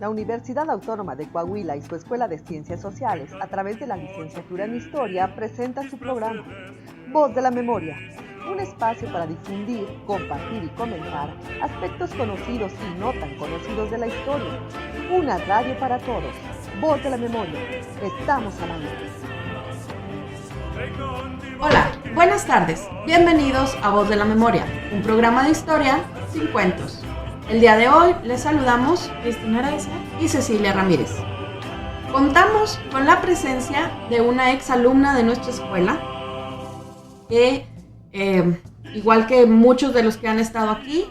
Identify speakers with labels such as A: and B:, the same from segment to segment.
A: La Universidad Autónoma de Coahuila y su Escuela de Ciencias Sociales, a través de la licenciatura en Historia, presenta su programa Voz de la Memoria, un espacio para difundir, compartir y comentar aspectos conocidos y no tan conocidos de la historia. Una radio para todos. Voz de la Memoria. Estamos al aire.
B: Hola, buenas tardes. Bienvenidos a Voz de la Memoria, un programa de historia sin cuentos. El día de hoy les saludamos Cristina Araiza y Cecilia Ramírez. Contamos con la presencia de una exalumna de nuestra escuela que, igual que muchos de los que han estado aquí,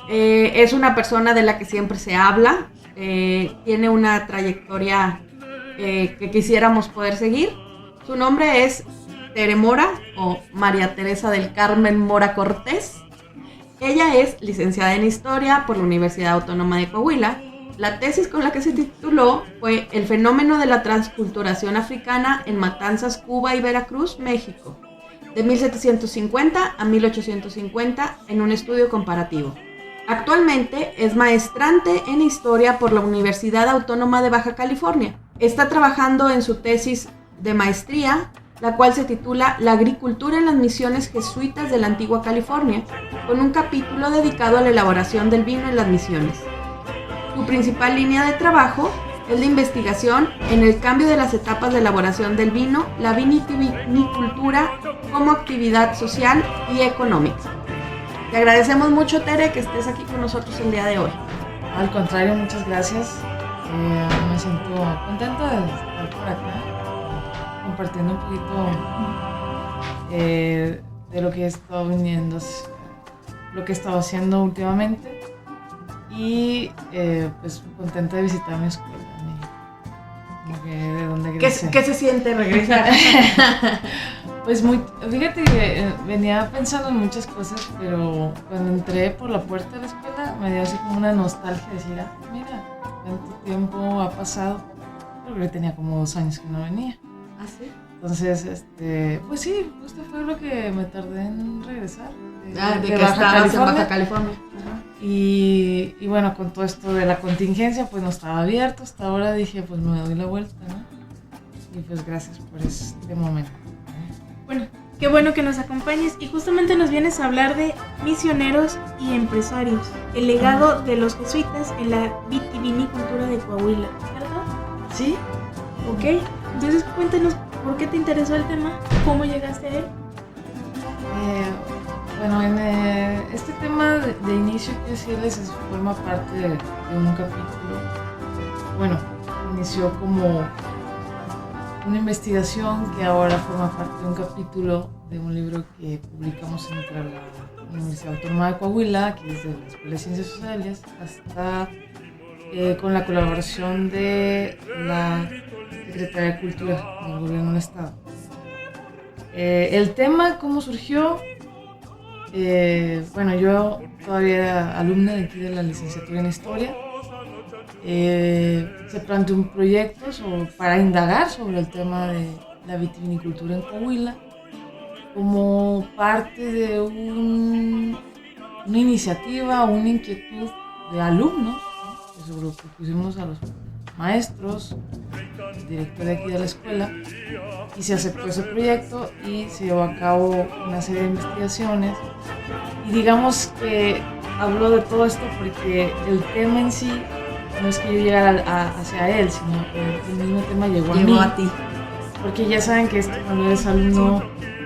B: es una persona de la que siempre se habla, tiene una trayectoria que quisiéramos poder seguir. Su nombre es Tere Mora o María Teresa del Carmen Mora Cortés. Ella es licenciada en Historia por la Universidad Autónoma de Coahuila. La tesis con la que se tituló fue El fenómeno de la transculturación africana en Matanzas, Cuba y Veracruz, México, de 1750 a 1850, en un estudio comparativo. Actualmente es maestrante en Historia por la Universidad Autónoma de Baja California. Está trabajando en su tesis de maestría, la cual se titula La agricultura en las misiones jesuitas de la antigua California, con un capítulo dedicado a la elaboración del vino en las misiones. Su principal línea de trabajo es la investigación en el cambio de las etapas de elaboración del vino, la vitivinicultura como actividad social y económica. Te agradecemos mucho, Tere, que estés aquí con nosotros el día de hoy.
C: Al contrario, muchas gracias. Me siento contenta de estar por acá, compartiendo un poquito de lo que he estado viniendo, lo que he estado haciendo últimamente, y pues contenta de visitar mi escuela, de donde crecí.
B: ¿Qué se siente regresar?
C: Pues fíjate que venía pensando en muchas cosas, pero cuando entré por la puerta de la escuela me dio así como una nostalgia de decir, mira, cuánto tiempo ha pasado, porque tenía como 2 años que no venía.
B: ¿Ah, sí?
C: Entonces, pues sí, justo fue lo que me tardé en regresar.
B: De que estabas en Baja California.
C: Y bueno, con todo esto de la contingencia, pues no estaba abierto. Hasta ahora dije, pues me doy la vuelta, ¿no? Y pues gracias por este momento.
D: Bueno, qué bueno que nos acompañes y justamente nos vienes a hablar de misioneros y empresarios, el legado de los jesuitas en la vitivinicultura de Coahuila, ¿cierto?
C: Sí.
D: Ok, entonces cuéntanos por qué te interesó el tema, cómo llegaste a él.
C: Bueno, en este tema de inicio, quiero decirles, forma parte de un capítulo. Bueno, inició como una investigación que ahora forma parte de un capítulo de un libro que publicamos entre la Universidad Autónoma de Coahuila, que es de la Escuela de Ciencias Sociales, hasta con la colaboración de la Secretaría de Cultura del Gobierno del Estado. El tema, ¿cómo surgió? Bueno, yo todavía era alumna de aquí de la licenciatura en Historia. Se planteó un proyecto para indagar sobre el tema de la vitivinicultura en Coahuila como parte de una iniciativa, una inquietud de alumnos, ¿no? Que se lo propusimos a los maestros, el director de aquí de la escuela, y se aceptó ese proyecto y se llevó a cabo una serie de investigaciones, y digamos que hablo de todo esto porque el tema en sí no es que yo llegara hacia él, sino que el mismo tema llegó
B: a ti.
C: Porque ya saben que cuando eres alumno,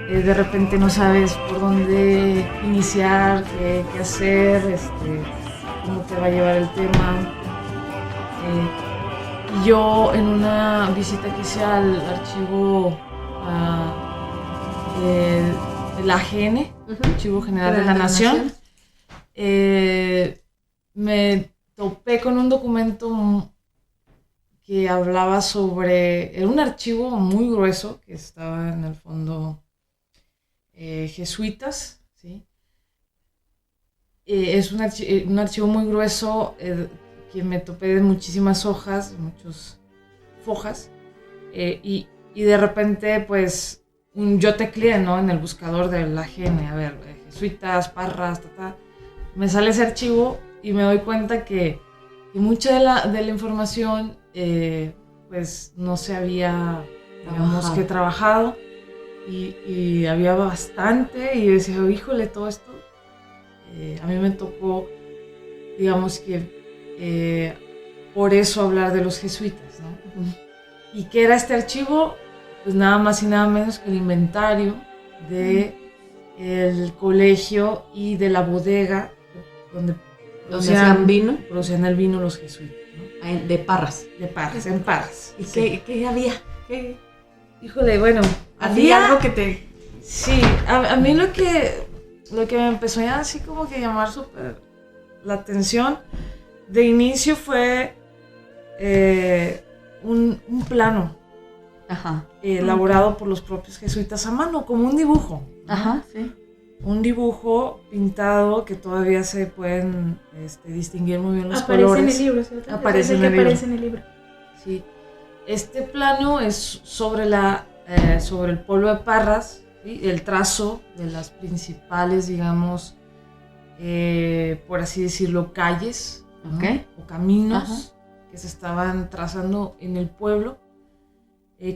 C: de repente no sabes por dónde iniciar, qué hacer, cómo te va a llevar el tema. Y yo, en una visita que hice al archivo de la AGN, Archivo General de la Nación, me topé con un documento que hablaba sobre, era un archivo muy grueso que estaba en el fondo jesuitas, ¿sí? Es un archivo muy grueso que me topé de muchísimas hojas, muchas fojas, y de repente pues yo tecleé, ¿no? En el buscador de la AGN, a ver, jesuitas, parras, me sale ese archivo y me doy cuenta que y mucha de la información pues no se había, digamos, que trabajado, y había bastante, y decía, híjole, todo esto, a mí me tocó, digamos que por eso hablar de los jesuitas, ¿no? ¿Y qué era este archivo? Pues nada más y nada menos que el inventario de el colegio y de la bodega donde
B: hacían vino.
C: Producían el vino los jesuitas, ¿no?
B: De Parras.
C: De Parras, en Parras.
B: ¿Y
C: Sí.
B: qué había?
C: Híjole, bueno,
B: ¿Había algo que te...?
C: Sí, a mí lo que me empezó ya así como que llamar súper la atención de inicio fue un plano elaborado por los propios jesuitas a mano, como un dibujo, ¿no?
B: Ajá, sí.
C: Un dibujo pintado que todavía se pueden distinguir muy bien los colores.
D: Aparece en el libro, ¿cierto?
C: Aparece
D: en el libro.
C: Sí. Este plano es sobre el pueblo de Parras, ¿sí? El trazo de las principales, digamos, por así decirlo, calles, ¿no? O caminos que se estaban trazando en el pueblo,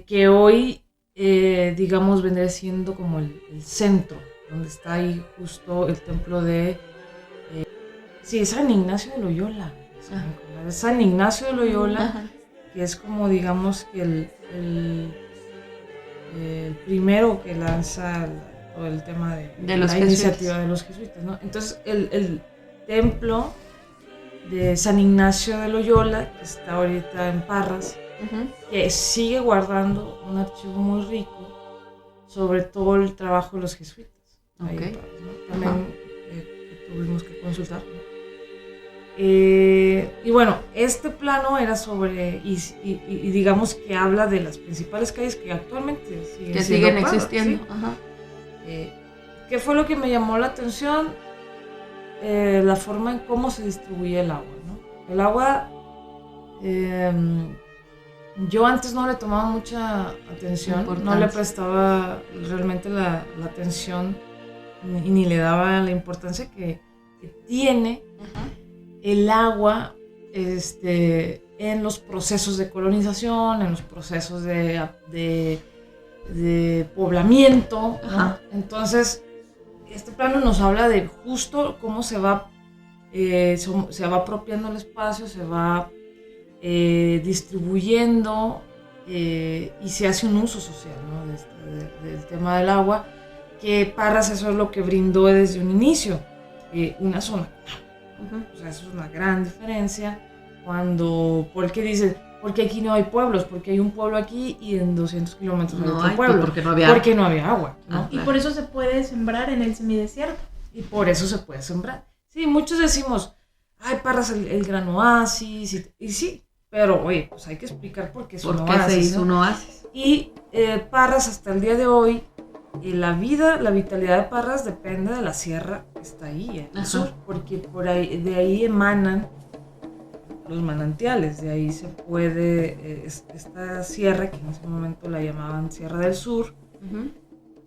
C: que hoy, digamos, vendría siendo como el centro, donde está ahí justo el templo de... sí, es San Ignacio de Loyola. Es San Ignacio de Loyola, que es como, digamos, que el primero que lanza todo el tema de
B: los
C: la iniciativa de los jesuitas, ¿no? Entonces, el templo de San Ignacio de Loyola, que está ahorita en Parras, que sigue guardando un archivo muy rico sobre todo el trabajo de los jesuitas. Ahí en Parras, ¿no? También tuvimos que consultar, ¿no? Y bueno, este plano era sobre, y digamos que habla de las principales calles que actualmente siguen
B: existiendo.
C: ¿sí? Ajá. ¿Qué fue lo que me llamó la atención? La forma en cómo se distribuye el agua, ¿no? El agua, yo antes no le tomaba mucha atención, no le prestaba realmente la atención ni le daba la importancia que tiene el agua en los procesos de colonización, en los procesos de poblamiento, ¿no? Entonces, este plano nos habla de justo cómo se va apropiando el espacio, se va distribuyendo y se hace un uso social, ¿no? del tema del agua, que Parras eso es lo que brindó desde un inicio, una zona. O sea, eso es una gran diferencia porque dicen, porque aquí no hay pueblos, porque hay un pueblo aquí y en 200 kilómetros hay otro pueblo,
B: porque no había
C: agua, ¿no?
D: Y por eso se puede sembrar en el semidesierto.
C: Y por eso se puede sembrar. Sí, muchos decimos, ay, Parras el gran oasis, y sí, pero oye, pues hay que explicar por qué es un oasis.
B: Se hizo un oasis.
C: Y Parras hasta el día de hoy, la vitalidad de Parras depende de la sierra que está ahí en el sur, porque de ahí emanan los manantiales, de ahí se puede, esta sierra, que en ese momento la llamaban Sierra del Sur,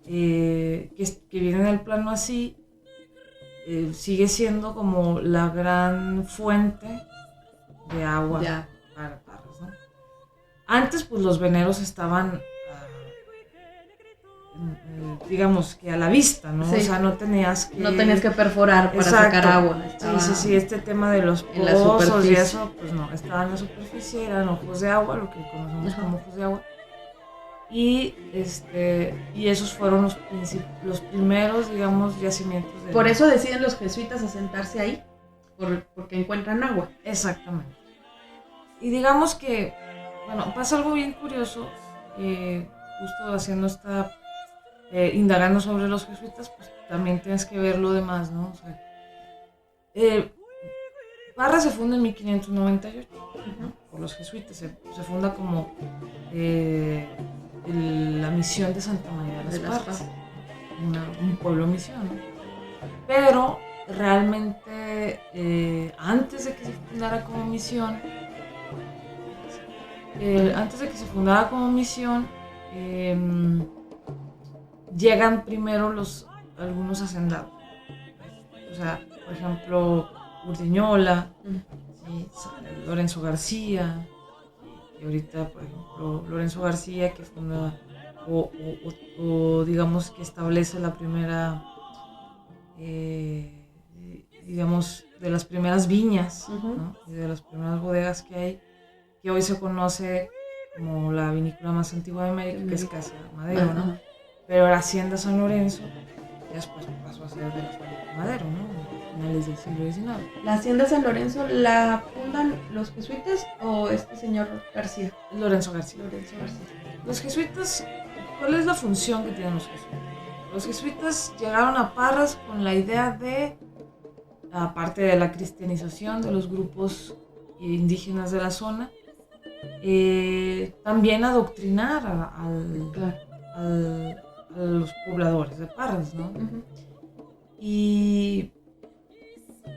C: que viene en el plano así, sigue siendo como la gran fuente de agua para Parras, ¿no? Antes, pues los veneros estaban digamos que a la vista, ¿no? Sí. O sea, no tenías que perforar para sacar agua. Sí, este tema de los pozos y eso, pues no, estaba en la superficie, eran ojos de agua, lo que conocemos como ojos de agua. Y esos fueron los primeros, digamos, yacimientos.
B: Por eso deciden los jesuitas asentarse ahí, porque encuentran agua.
C: Exactamente. Y digamos que, bueno, pasa algo bien curioso, justo haciendo indagando sobre los jesuitas, pues también tienes que ver lo demás, ¿no? O sea, Parras se funda en 1598 por los jesuitas, se funda como la misión de Santa María de las Parras, un pueblo misión, ¿no? Pero realmente antes de que se fundara como misión, llegan primero algunos hacendados. O sea, por ejemplo, Urdiñola, Lorenzo García, y ahorita, por ejemplo, Lorenzo García, que funda o digamos que establece la primera, digamos, de las primeras viñas, ¿no? Y de las primeras bodegas que hay, que hoy se conoce como la vinícola más antigua de América, que es Casa Madero, ¿no? Pero la Hacienda San Lorenzo ya después pasó a ser de la familia Madero, ¿no? A finales del siglo XIX.
B: ¿La Hacienda San Lorenzo la fundan los jesuitas o este señor García?
C: Lorenzo García.
B: Lorenzo García.
C: Los jesuitas, ¿cuál es la función que tienen los jesuitas? Los jesuitas llegaron a Parras con la idea de, aparte de la cristianización de los grupos indígenas de la zona, también adoctrinar a los pobladores de Parras, ¿no? Y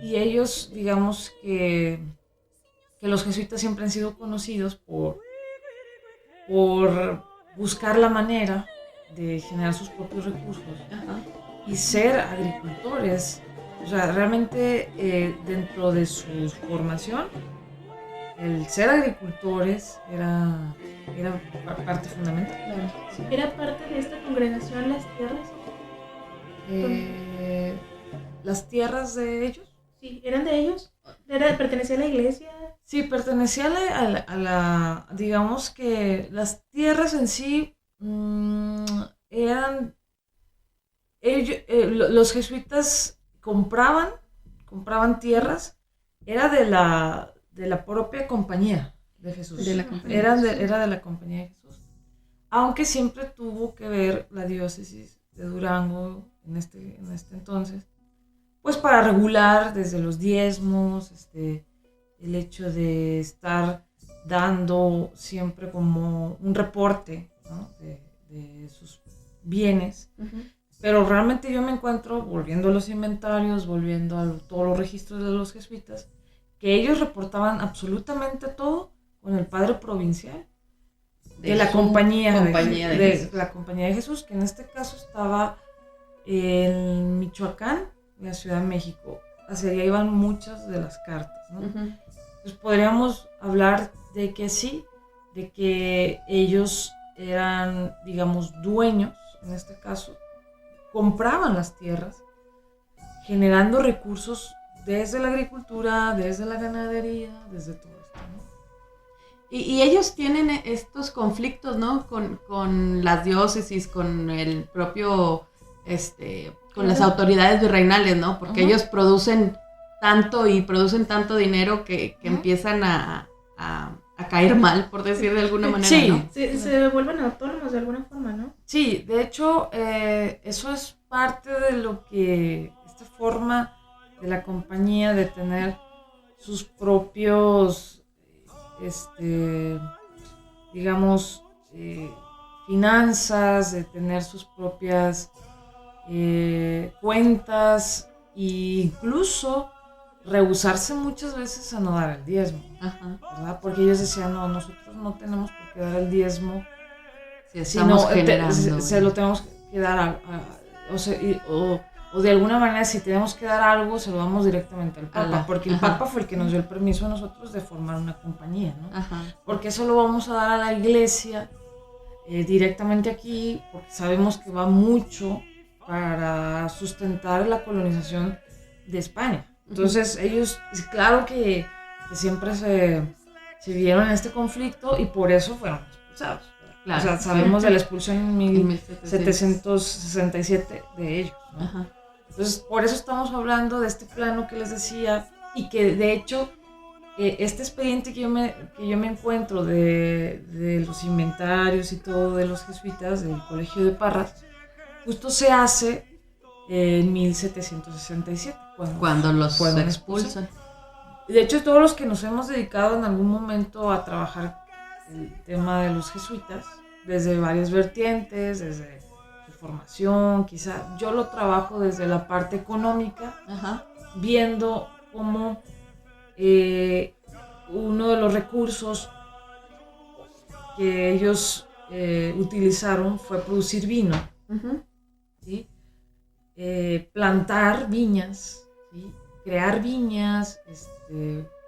C: ellos, digamos que los jesuitas siempre han sido conocidos por buscar la manera de generar sus propios recursos y ser agricultores. O sea, realmente dentro de su formación, el ser agricultores era parte fundamental.
B: Claro.
C: Sí.
D: ¿Era parte de esta congregación las tierras?
C: Las tierras de ellos.
D: Sí, ¿eran de ellos? ¿Pertenecía a la iglesia?
C: Sí, pertenecía a la digamos que las tierras en sí eran, ellos, los jesuitas compraban tierras, era de la propia compañía de Jesús.
B: De la compañía
C: Era
B: de Jesús.
C: de la compañía de Jesús. Aunque siempre tuvo que ver la diócesis de Durango en este entonces, pues para regular desde los diezmos, el hecho de estar dando siempre como un reporte, ¿no? de sus bienes. Pero realmente yo me encuentro, volviendo a los inventarios, volviendo a todos los registros de los jesuitas, que ellos reportaban absolutamente todo con el padre provincial de la compañía de la Compañía de Jesús, que en este caso estaba en Michoacán, en la Ciudad de México. Hacia allá iban muchas de las cartas, ¿no? Entonces podríamos hablar de que sí, de que ellos eran, digamos, dueños, en este caso, compraban las tierras, generando recursos desde la agricultura, desde la ganadería, desde todo esto, ¿no?
B: Y ellos tienen estos conflictos, ¿no? Con las diócesis, con el propio, con las autoridades virreinales, ¿no? Porque ellos producen tanto y producen tanto dinero que empiezan a caer mal, por decir de alguna manera,
C: Sí.
B: ¿no?
D: Se vuelven autónomos de alguna forma, ¿no?
C: Sí, de hecho, eso es parte de lo que, esta forma de la compañía de tener sus propios, digamos, finanzas, de tener sus propias cuentas e incluso rehusarse muchas veces a no dar el diezmo, ¿verdad? Porque ellos decían, no, nosotros no tenemos por qué dar el diezmo,
B: Si estamos generando.
C: se lo tenemos que dar o de alguna manera si tenemos que dar algo se lo damos directamente al Papa, porque el Papa fue el que nos dio el permiso a nosotros de formar una compañía, ¿no? Porque eso lo vamos a dar a la iglesia directamente aquí, porque sabemos que va mucho para sustentar la colonización de España. Entonces ellos, claro que siempre se vieron en este conflicto y por eso fueron expulsados.
B: Claro.
C: O sea, sabemos de la expulsión en 1767 de ellos, ¿no? Entonces, por eso estamos hablando de este plano que les decía y que de hecho este expediente que yo me encuentro de los inventarios y todo de los jesuitas del Colegio de Parras, justo se hace en 1767.
B: Cuando los
C: fueron
B: expulsan.
C: De hecho, todos los que nos hemos dedicado en algún momento a trabajar el tema de los jesuitas, desde varias vertientes, desde su formación, quizá yo lo trabajo desde la parte económica, viendo cómo uno de los recursos que ellos utilizaron fue producir vino, ¿sí? Plantar viñas, ¿sí? Crear viñas,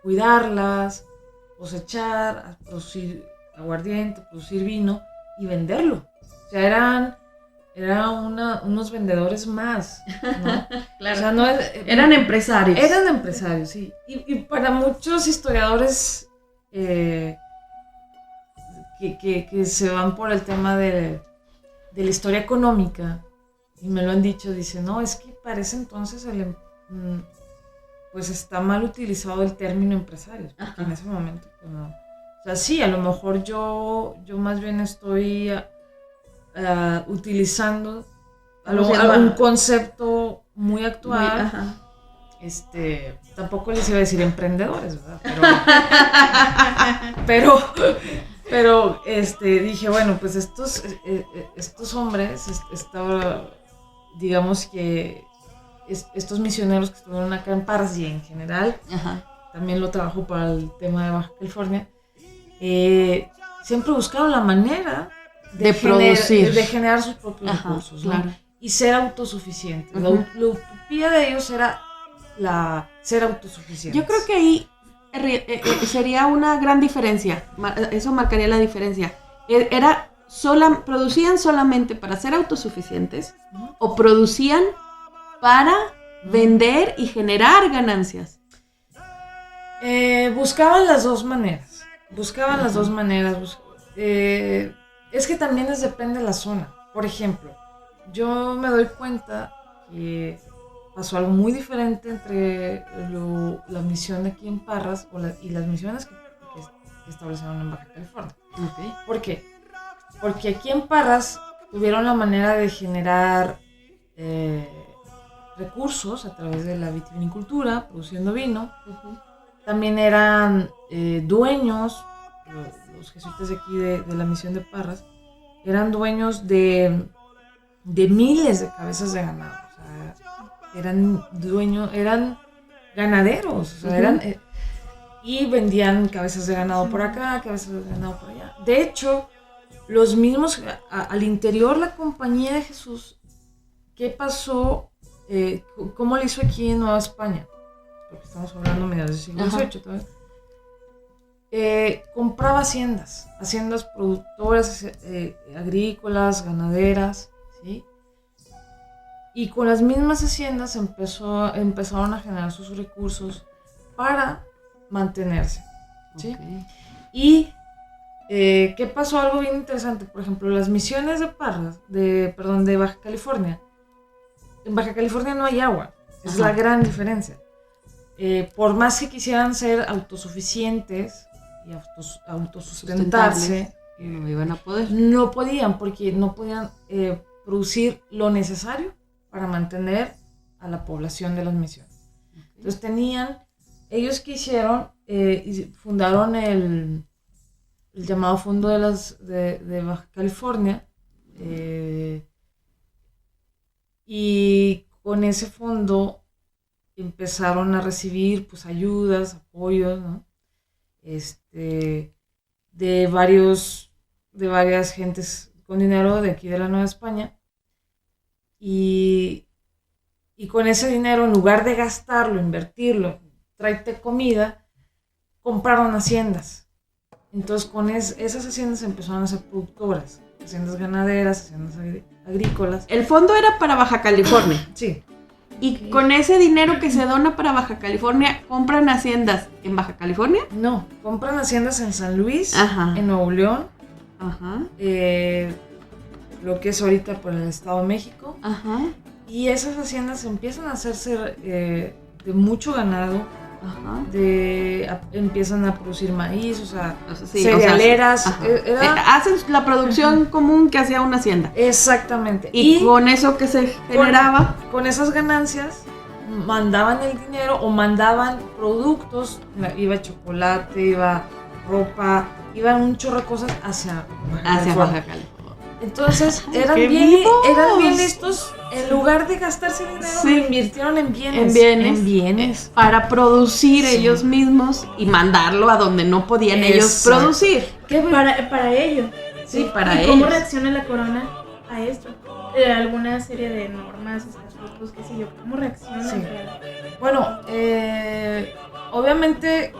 C: cuidarlas, cosechar, a producir aguardiente, producir vino y venderlo. O sea, eran unos vendedores más, ¿no?
B: Claro.
C: O sea, no
B: Eran empresarios.
C: Eran empresarios, sí. Y para muchos historiadores que se van por el tema de la historia económica, y me lo han dicho, dicen, no, es que para ese entonces pues está mal utilizado el término empresario, porque en ese momento, pues no. O sea, sí, a lo mejor yo más bien estoy utilizando un concepto muy actual. Tampoco les iba a decir emprendedores, ¿verdad? Pero dije, bueno, pues estos hombres, digamos que estos misioneros que estuvieron acá en Parras y en general, también lo trabajo para el tema de Baja California, siempre buscaron la manera de generar sus propios recursos, ¿no?
B: Claro.
C: Y ser autosuficientes. La utopía de ellos era ser autosuficientes.
B: Yo creo que ahí sería una gran diferencia. Eso marcaría la diferencia. ¿Producían solamente para ser autosuficientes o producían para vender y generar ganancias?
C: Buscaban las dos maneras. Es que también depende de la zona. Por ejemplo, yo me doy cuenta que pasó algo muy diferente entre la misión de aquí en Parras y las misiones que establecieron en Baja California.
B: Okay.
C: ¿Por qué? Porque aquí en Parras tuvieron la manera de generar recursos a través de la vitivinicultura, produciendo vino. También eran dueños, los jesuitas de aquí de la misión de Parras, eran dueños de miles de cabezas de ganado. O sea, eran ganaderos, o sea, y vendían cabezas de ganado por acá, cabezas de ganado por allá. De hecho, los mismos, al interior la Compañía de Jesús, ¿qué pasó? ¿Cómo lo hizo aquí en Nueva España? Porque estamos hablando a mediados del siglo XVIII todavía. Compraba haciendas productoras, agrícolas, ganaderas, ¿sí? Y con las mismas haciendas empezaron a generar sus recursos para mantenerse, ¿sí?
B: Okay.
C: Y ¿qué pasó? Algo bien interesante. Por ejemplo, las misiones de Parras, de Baja California. En Baja California no hay agua. Es la gran diferencia. Por más que quisieran ser autosuficientes y autosustentarse,
B: no iban a poder.
C: No podían, porque no podían producir lo necesario para mantener a la población de las misiones. Okay. Entonces ellos quisieron, fundaron el llamado Fondo de Baja California, y con ese fondo empezaron a recibir pues ayudas, apoyos, ¿no? De varias gentes con dinero de aquí de la Nueva España, y con ese dinero, en lugar de gastarlo, invertirlo, tráete comida, compraron haciendas. Entonces con esas haciendas empezaron a ser productoras, haciendas ganaderas, haciendas agrícolas.
B: El fondo era para Baja California.
C: Sí.
B: ¿Y con ese dinero que se dona para Baja California, compran haciendas en Baja California?
C: No, compran haciendas en San Luis, en Nuevo León, lo que es ahorita por el Estado de México. Y esas haciendas empiezan a hacerse de mucho ganado, empiezan a producir maíz, o sea, cerealeras.
B: Hacen la producción común que hacía una hacienda.
C: Exactamente.
B: Y con eso que se generaba,
C: con esas ganancias, mandaban el dinero o mandaban productos, iba chocolate, iba ropa, iban un chorro de cosas hacia Baja California. Entonces eran bien listos. En lugar de gastarse dinero, lo invirtieron en bienes.
B: Para producir ellos mismos y mandarlo a donde no podían ellos producir.
D: Para ello.
B: Sí, para
D: ¿Y
B: ellos.
D: cómo reacciona la corona a esto? ¿Alguna serie de normas, estatutos frutos, qué sé yo, cómo reaccionan.
C: Sí. Bueno, obviamente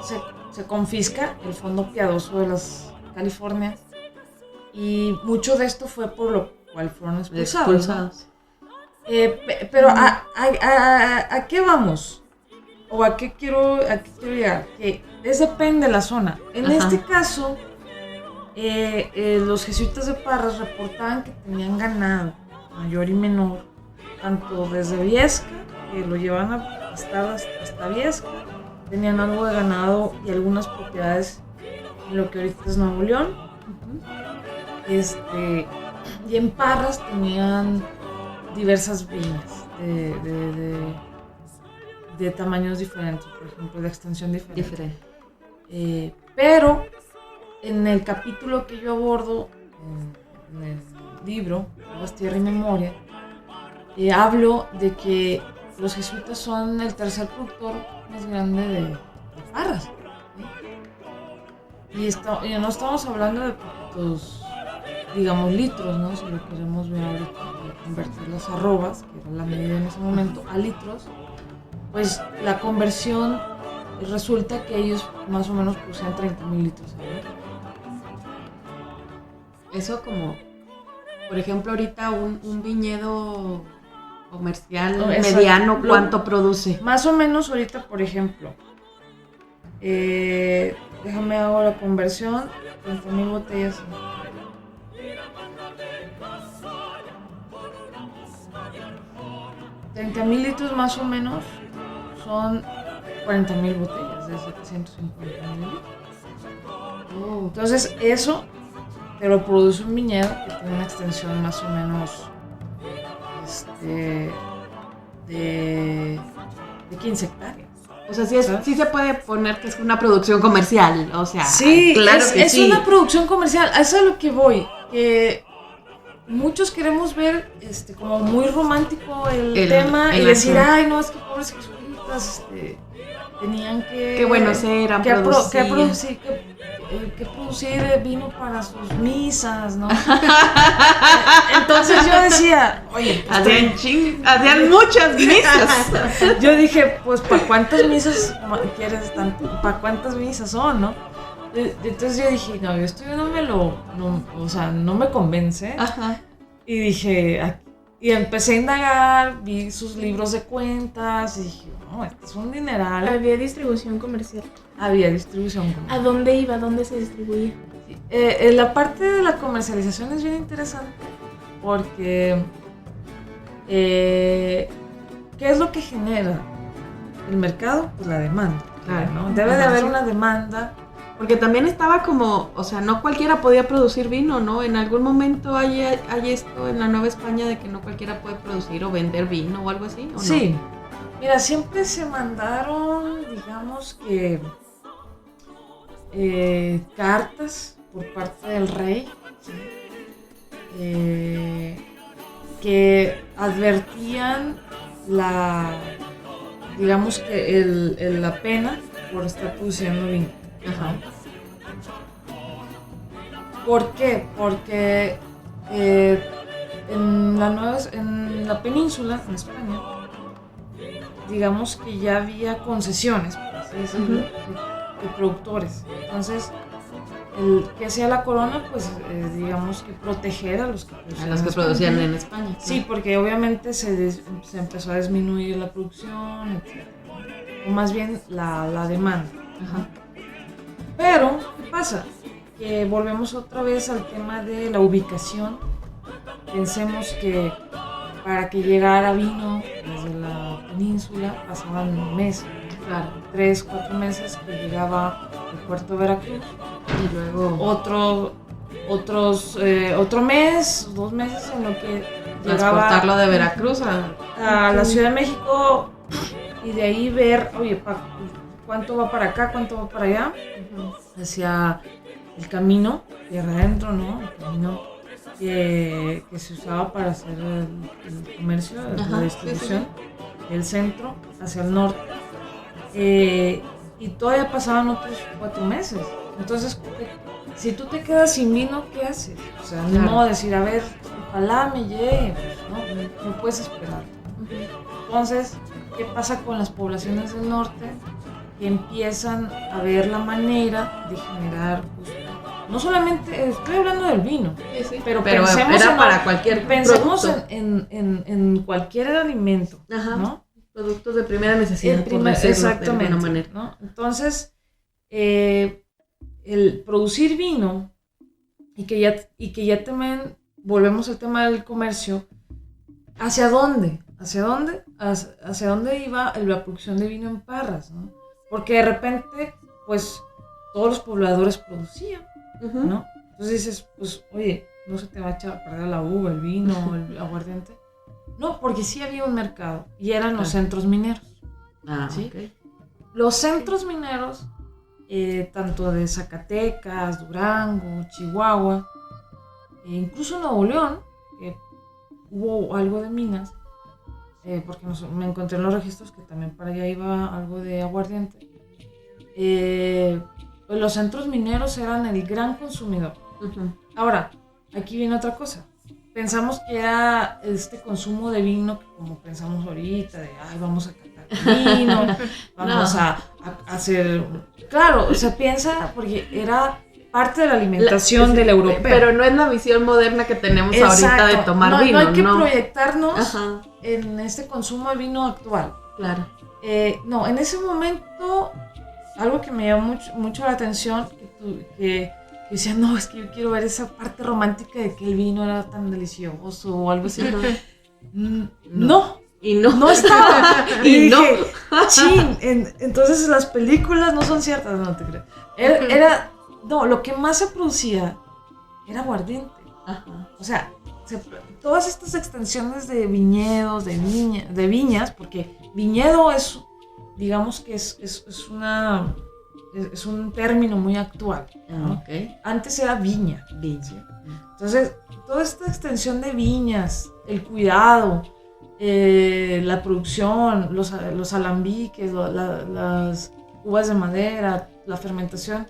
C: se confisca el fondo piadoso de las Californias y mucho de esto fue por lo cual fueron expulsados. ¿No? Pero ¿a qué vamos? ¿O a qué quiero llegar? Que depende de la zona. En este caso, los jesuitas de Parras reportaban que tenían ganado mayor y menor, tanto desde Viesca, que lo llevan hasta Viesca, tenían algo de ganado y algunas propiedades en lo que ahorita es Nuevo León. Y en Parras tenían diversas viñas de tamaños diferentes, por ejemplo, de extensión diferente. Pero en el capítulo que yo abordo en el libro, Aguas, Tierra y Memoria, hablo de que los jesuitas son el tercer productor más grande de Parras. Y no estamos hablando de poquitos, digamos, litros, ¿no? Si lo queremos ver ahorita, convertir las arrobas, que era la medida en ese momento, a litros, pues la conversión resulta que ellos más o menos producían 30,000 litros al año.
B: Eso como, por ejemplo, ahorita un viñedo comercial mediano, ¿cuánto produce?
C: Más o menos ahorita, por ejemplo, déjame hago la conversión, 30,000 botellas. 30,000 litros más o menos son 40,000 botellas de 750 mililitros. Entonces eso te lo produce un viñedo que tiene una extensión más o menos de 15 hectáreas.
B: O sea, sí se puede poner que es una producción comercial, o sea,
C: sí,
B: claro
C: es una producción comercial, a eso es a lo que voy, que muchos queremos ver como muy romántico el tema y decir, ay, no, es que pobres jesuitas tenían que...
B: Qué buenos eran,
C: que producir vino para sus misas, ¿no? Entonces yo decía, oye,
B: hacían muchas misas.
C: Yo dije, pues, ¿para cuántas misas quieres tanto? ¿Para cuántas misas son, no? Entonces yo dije, no, esto no me convence.
B: Ajá.
C: Y dije, y empecé a indagar, vi sus libros de cuentas y dije, no, este es un dineral.
D: Había distribución comercial.
C: Había distribución comercial.
D: ¿A dónde iba? ¿A dónde se distribuía?
C: La parte de la comercialización es bien interesante porque ¿qué es lo que genera el mercado? Pues la demanda, claro, ¿no? Debe de haber una demanda.
B: Porque también estaba como, o sea, no cualquiera podía producir vino, ¿no? En algún momento hay esto en la Nueva España de que no cualquiera puede producir o vender vino o algo así, ¿o no?
C: Sí. Mira, siempre se mandaron, digamos que, cartas por parte del rey, ¿sí? Que advertían digamos que la pena por estar produciendo vino.
B: Ajá.
C: ¿Por qué? Porque en la península, en España, digamos que ya había concesiones, por así decirlo, de productores. Entonces, ¿qué hacía la corona? Pues digamos que proteger a los que
B: producían en España.
C: Sí, porque obviamente se empezó a disminuir la producción, etc. O más bien la demanda.
B: Ajá.
C: Pero, ¿qué pasa? Que volvemos otra vez al tema de la ubicación. Pensemos que para que llegara vino desde la península pasaban meses, claro, 3-4 meses que llegaba al puerto de Veracruz
B: y luego
C: otro mes, 2 meses en lo que
B: transportarlo de Veracruz
C: a la Ciudad de México y de ahí ver, oye, cuánto va para acá, cuánto va para allá, hacia el camino, tierra adentro, ¿no? El camino que se usaba para hacer el comercio, la distribución, del centro hacia el norte. Y todavía pasaban otros 4 meses. Entonces, si tú te quedas sin vino, ¿qué haces? O sea, no modo decir, a ver, ojalá me llegue, pues, no puedes esperar. Entonces, ¿qué pasa con las poblaciones del norte? Que empiezan a ver la manera de generar, pues, no solamente, estoy hablando del vino, pero pensemos
B: era
C: en,
B: para cualquier
C: pensemos
B: producto.
C: en cualquier alimento,
B: Ajá.
C: ¿no?
B: Productos de primera necesidad, por decirlo
C: Exactamente,
B: de alguna manera.
C: ¿no? Entonces, el producir vino y que ya también volvemos al tema del comercio, ¿hacia dónde? ¿Hacia dónde iba la producción de vino en Parras, ¿no? Porque de repente, pues, todos los pobladores producían, ¿no? Entonces dices, pues, oye, no se te va a echar a perder la uva, el vino, el aguardiente. No, porque sí había un mercado y eran los centros mineros. ¿Sí?
B: Okay.
C: Los centros mineros, tanto de Zacatecas, Durango, Chihuahua, incluso Nuevo León, hubo algo de minas, porque me encontré en los registros que también para allá iba algo de aguardiente. Pues los centros mineros eran el gran consumidor. Ahora, aquí viene otra cosa. Pensamos que era este consumo de vino, que como pensamos ahorita, de ay, vamos a catar vino, vamos a hacer. Claro, se piensa porque era parte de la alimentación del europeo.
B: Pero no es la visión moderna que tenemos ahorita de tomar vino.
C: No hay que proyectarnos en este consumo de vino actual.
B: Claro.
C: No, en ese momento, algo que me llamó mucho la atención, que decía, no, es que yo quiero ver esa parte romántica de que el vino era tan delicioso o algo así. No.
B: Y no
C: estaba.
B: Y no.
C: Dije, chin, entonces las películas no son ciertas, no te creo. No, lo que más se producía era aguardiente. O sea, todas estas extensiones de viñedos, de viñas, porque viñedo es, digamos que es un término muy actual, ¿no? Antes era viña. ¿Sí? Entonces, toda esta extensión de viñas, el cuidado, la producción, los alambiques, las uvas de madera, la fermentación,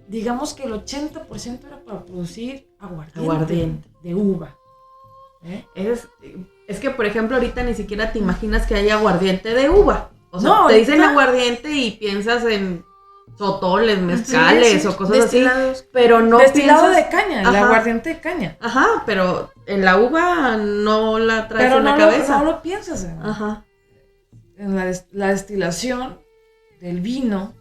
C: digamos que el 80% era para producir aguardiente. De uva.
B: Es que, por ejemplo, ahorita ni siquiera te imaginas que hay aguardiente de uva. O sea,
C: no,
B: te dicen aguardiente y piensas en sotoles, mezcales o cosas así, pero no
C: destilado
B: piensas...
C: de caña, el aguardiente de caña.
B: Ajá, pero en la uva no la traes en la cabeza.
C: Pero no lo piensas en la destilación del vino,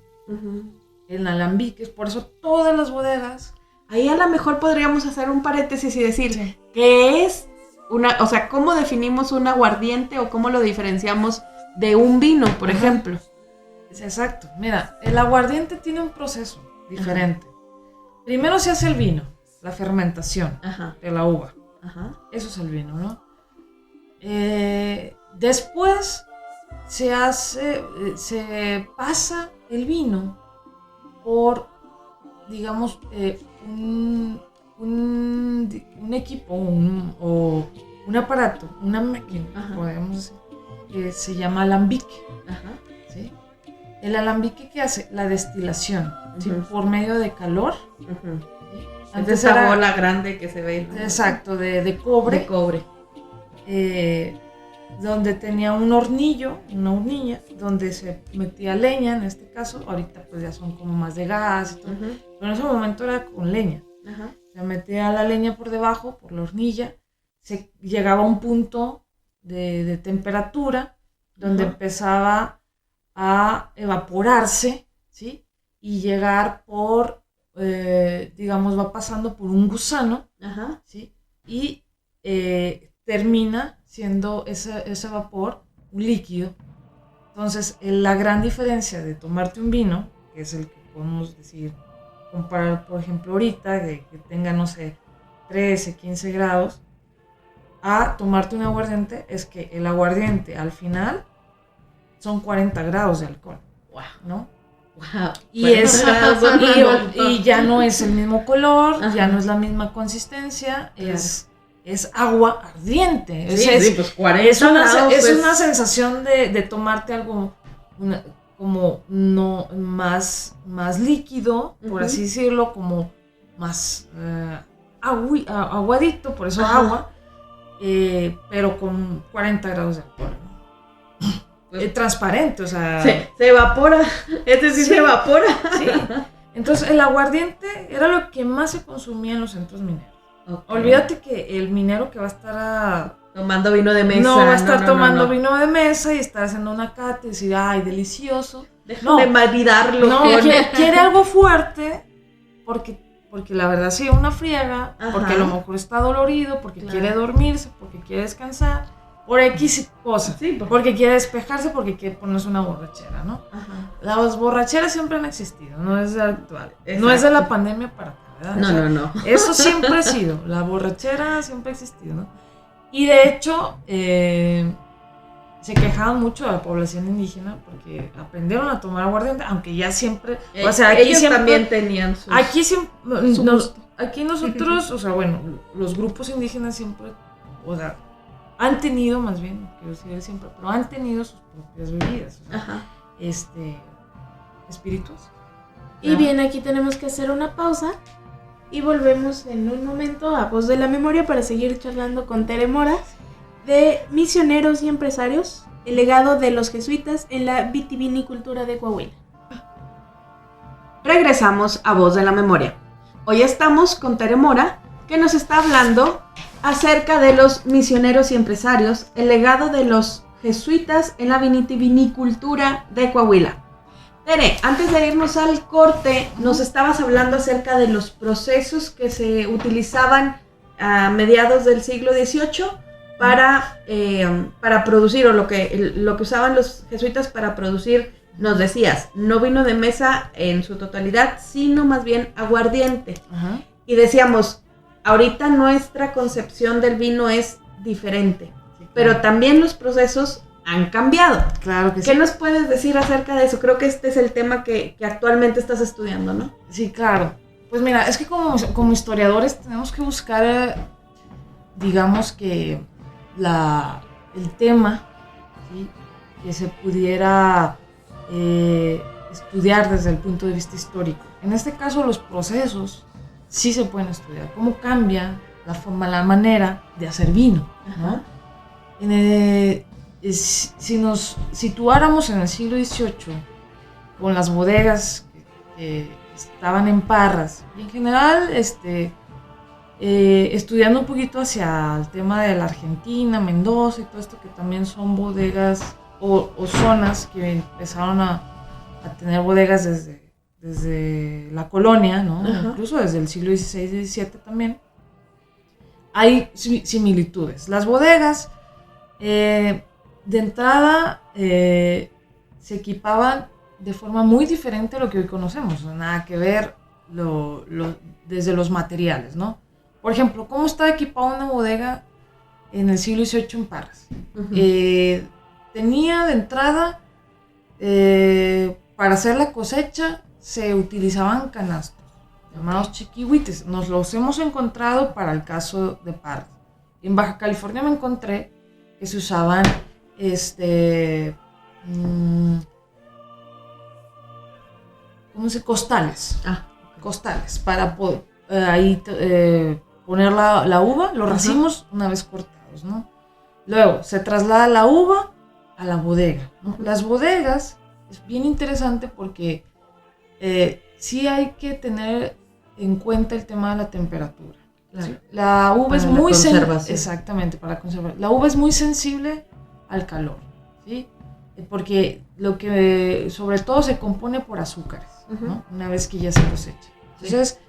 C: en alambiques, por eso todas las bodegas.
B: Ahí a lo mejor podríamos hacer un paréntesis y decir qué es o sea, cómo definimos un aguardiente o cómo lo diferenciamos de un vino, por ejemplo.
C: Exacto. Mira, el aguardiente tiene un proceso diferente. Primero se hace el vino, la fermentación de la uva. Eso es el vino, ¿no? Después se pasa el vino por, digamos, un equipo o un aparato, una máquina, podemos decir, que se llama alambique. ¿Sí? El alambique, ¿qué hace? La destilación, ¿sí? Por medio de calor. ¿Sí?
B: Antes esa bola grande que se ve, ¿no?
C: Exacto, de cobre.
B: De cobre.
C: Donde tenía un hornillo, una hornilla, donde se metía leña, en este caso. Ahorita pues ya son como más de gas y todo. Pero en ese momento era con leña. Se metía la leña por debajo, por la hornilla. Se llegaba a un punto de temperatura donde empezaba a evaporarse, ¿sí? Y llegar por, digamos, va pasando por un gusano, ¿sí? Y termina siendo ese vapor un líquido. Entonces, la gran diferencia de tomarte un vino, que es el que podemos decir, comparar, por ejemplo, ahorita, que tenga, no sé, 13, 15 grados, a tomarte un aguardiente, es que el aguardiente al final son 40 grados de alcohol, ¿no?
B: Wow.
C: Y ya no es el mismo color, ya no es la misma consistencia, es agua ardiente.
B: Pues 40
C: es
B: grados,
C: una sensación de tomarte algo como no más líquido, por así decirlo, como más aguadito, por eso agua. pero con 40 grados de alcohol, ¿no? Pues, transparente, o sea...
B: Se evapora, es decir,
C: Sí.
B: se evapora.
C: Sí. Entonces el aguardiente era lo que más se consumía en los centros mineros.
B: Okay.
C: Olvídate que el minero que va a estar
B: tomando vino de mesa.
C: no va a estar tomando
B: no.
C: vino de mesa y estar haciendo una cata y decir, ay, delicioso.
B: Deja
C: No.
B: de maridarlo.
C: No,
B: con-
C: quiere algo fuerte porque la verdad sí, una friega,
B: Ajá.
C: porque a lo mejor está dolorido, porque
B: Claro.
C: quiere dormirse, porque quiere descansar, por X cosa.
B: Sí,
C: Porque quiere despejarse, porque quiere ponerse una borrachera, ¿no?
B: Ajá.
C: Las borracheras siempre han existido, no es de actual. No
B: Exacto.
C: es de la pandemia para acá, ¿verdad? O sea,
B: No.
C: eso siempre ha sido, la borrachera siempre ha existido, ¿no? Y de hecho, se quejaban mucho de la población indígena porque aprendieron a tomar aguardiente, aunque ya siempre, o sea, aquí
B: ellos
C: siempre,
B: también tenían sus...
C: aquí siempre,
B: su gusto.
C: aquí nosotros, o sea, bueno, los grupos indígenas siempre, o sea, han tenido, más bien, quiero decir siempre, pero han tenido sus propias bebidas, o sea,
B: Ajá.
C: espíritus.
D: Y bien, aquí tenemos que hacer una pausa y volvemos en un momento a Voz de la Memoria para seguir charlando con Tere Mora de misioneros y empresarios, el legado de los jesuitas en la vitivinicultura de Coahuila.
B: Regresamos a Voz de la Memoria. Hoy estamos con Tere Mora, que nos está hablando acerca de los misioneros y empresarios, el legado de los jesuitas en la vitivinicultura de Coahuila. Tere, antes de irnos al corte, nos estabas hablando acerca de los procesos que se utilizaban a mediados del siglo XVIII para producir, o lo que usaban los jesuitas para producir, nos decías, no vino de mesa en su totalidad, sino más bien aguardiente.
C: Ajá.
B: Y decíamos, ahorita nuestra concepción del vino es diferente, pero también los procesos han cambiado.
C: Claro que
B: ¿Qué
C: sí.
B: nos puedes decir acerca de eso? Creo que este es el tema que actualmente estás estudiando, ¿no?
C: Sí, claro. Pues mira, es que como historiadores tenemos que buscar, digamos que el tema, ¿sí?, que se pudiera estudiar desde el punto de vista histórico. En este caso, los procesos sí se pueden estudiar. Cómo cambia la forma, la manera de hacer vino, ¿no? Si nos situáramos en el siglo XVIII, con las bodegas que estaban en Parras, y en general estudiando un poquito hacia el tema de la Argentina, Mendoza y todo esto, que también son bodegas o zonas que empezaron a tener bodegas desde la colonia, ¿no? Incluso desde el siglo XVI y XVII también. Hay similitudes. Las bodegas, de entrada, se equipaban de forma muy diferente a lo que hoy conocemos, nada que ver desde los materiales, ¿no? Por ejemplo, ¿cómo estaba equipada una bodega en el siglo XVIII en Parras? Tenía de entrada, para hacer la cosecha, se utilizaban canastos, llamados chiquihuites. Nos los hemos encontrado para el caso de Parras. En Baja California me encontré que se usaban ¿cómo se? Costales. Costales para poner la uva, los racimos una vez cortados, ¿no? Luego se traslada la uva a la bodega, ¿no? Las bodegas es bien interesante porque sí hay que tener en cuenta el tema de la temperatura.
B: Claro.
C: ¿Sí? La uva
B: Para
C: es
B: la
C: muy
B: conservación.
C: exactamente, para conservar. La uva es muy sensible al calor, ¿sí? Porque sobre todo se compone por azúcares, ¿no? Una vez que ya se cosecha. Entonces,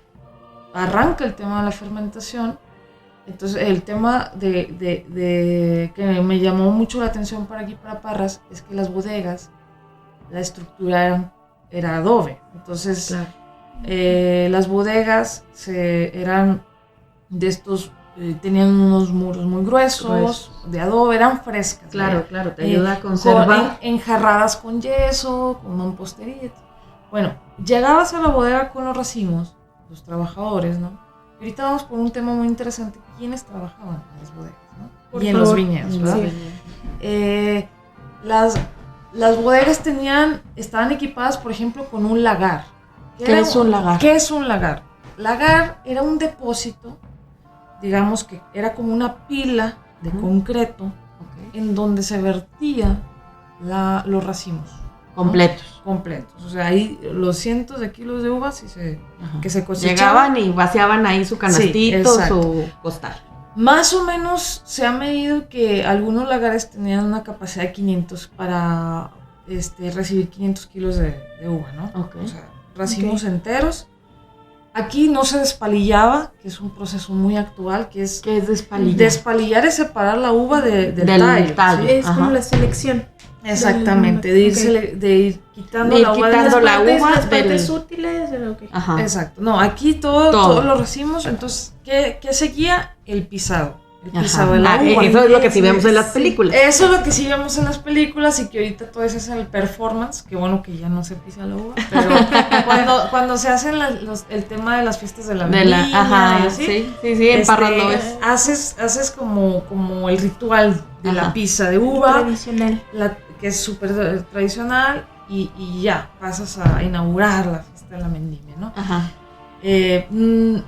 C: arranca el tema de la fermentación. Entonces, el tema de que me llamó mucho la atención para aquí, para Parras, es que las bodegas, la estructura era adobe. Entonces,
B: Claro.
C: Las bodegas eran de estos, tenían unos muros muy gruesos, de adobe, eran frescas.
B: Claro,
C: ¿verdad?
B: claro, te ayuda a conservar.
C: Enjarradas con yeso, con mampostería. Bueno, llegabas a la bodega con los racimos, los trabajadores, ¿no? Y ahorita vamos por un tema muy interesante. ¿Quiénes trabajaban en las bodegas, no?
B: Por
C: y en
B: favor.
C: los viñedos, ¿verdad?
B: Sí.
C: Las bodegas estaban equipadas, por ejemplo, con un lagar.
B: ¿Qué es un lagar?
C: ¿Qué es un lagar? Lagar era un depósito, digamos que era como una pila de concreto
B: Ok.
C: en donde se vertía los racimos.
B: Completos.
C: Completos. O sea, ahí los cientos de kilos de uvas
B: Ajá.
C: que se cosechaban.
B: Llegaban y vaciaban ahí su canastito,
C: exacto.
B: su costal.
C: Más o menos se ha medido que algunos lagares tenían una capacidad de 500 para recibir 500 kilos de uva, ¿no?
B: Ok.
C: O sea, racimos enteros. Aquí no se despalillaba, que es un proceso muy actual, que es...
B: ¿Qué es despalillar?
C: Despalillar es separar la uva del tallo.
D: Es
B: Ajá.
D: como la selección.
C: Exactamente, de ir quitando
B: De ir
C: la uva
B: quitando la
D: Las
B: uva
D: partes
B: del...
D: útiles. Ok.
B: Ajá.
C: Exacto. No, aquí todos los racimos. Entonces, ¿qué seguía? El pisado. El pisado de la uva.
B: Eso es lo que sí vemos en las películas.
C: Eso es lo que sí vemos en las películas y que ahorita todo eso es el performance. Que bueno que ya no se pisa la uva. Pero cuando se hacen el tema de las fiestas de la vendimia
B: Ajá,
C: y así,
B: sí, en Parras lo ves.
C: haces como el ritual de la pisa de uva.
D: Tradicional.
C: Que es súper tradicional y ya pasas a inaugurar la fiesta de la vendimia, ¿no?
B: Ajá.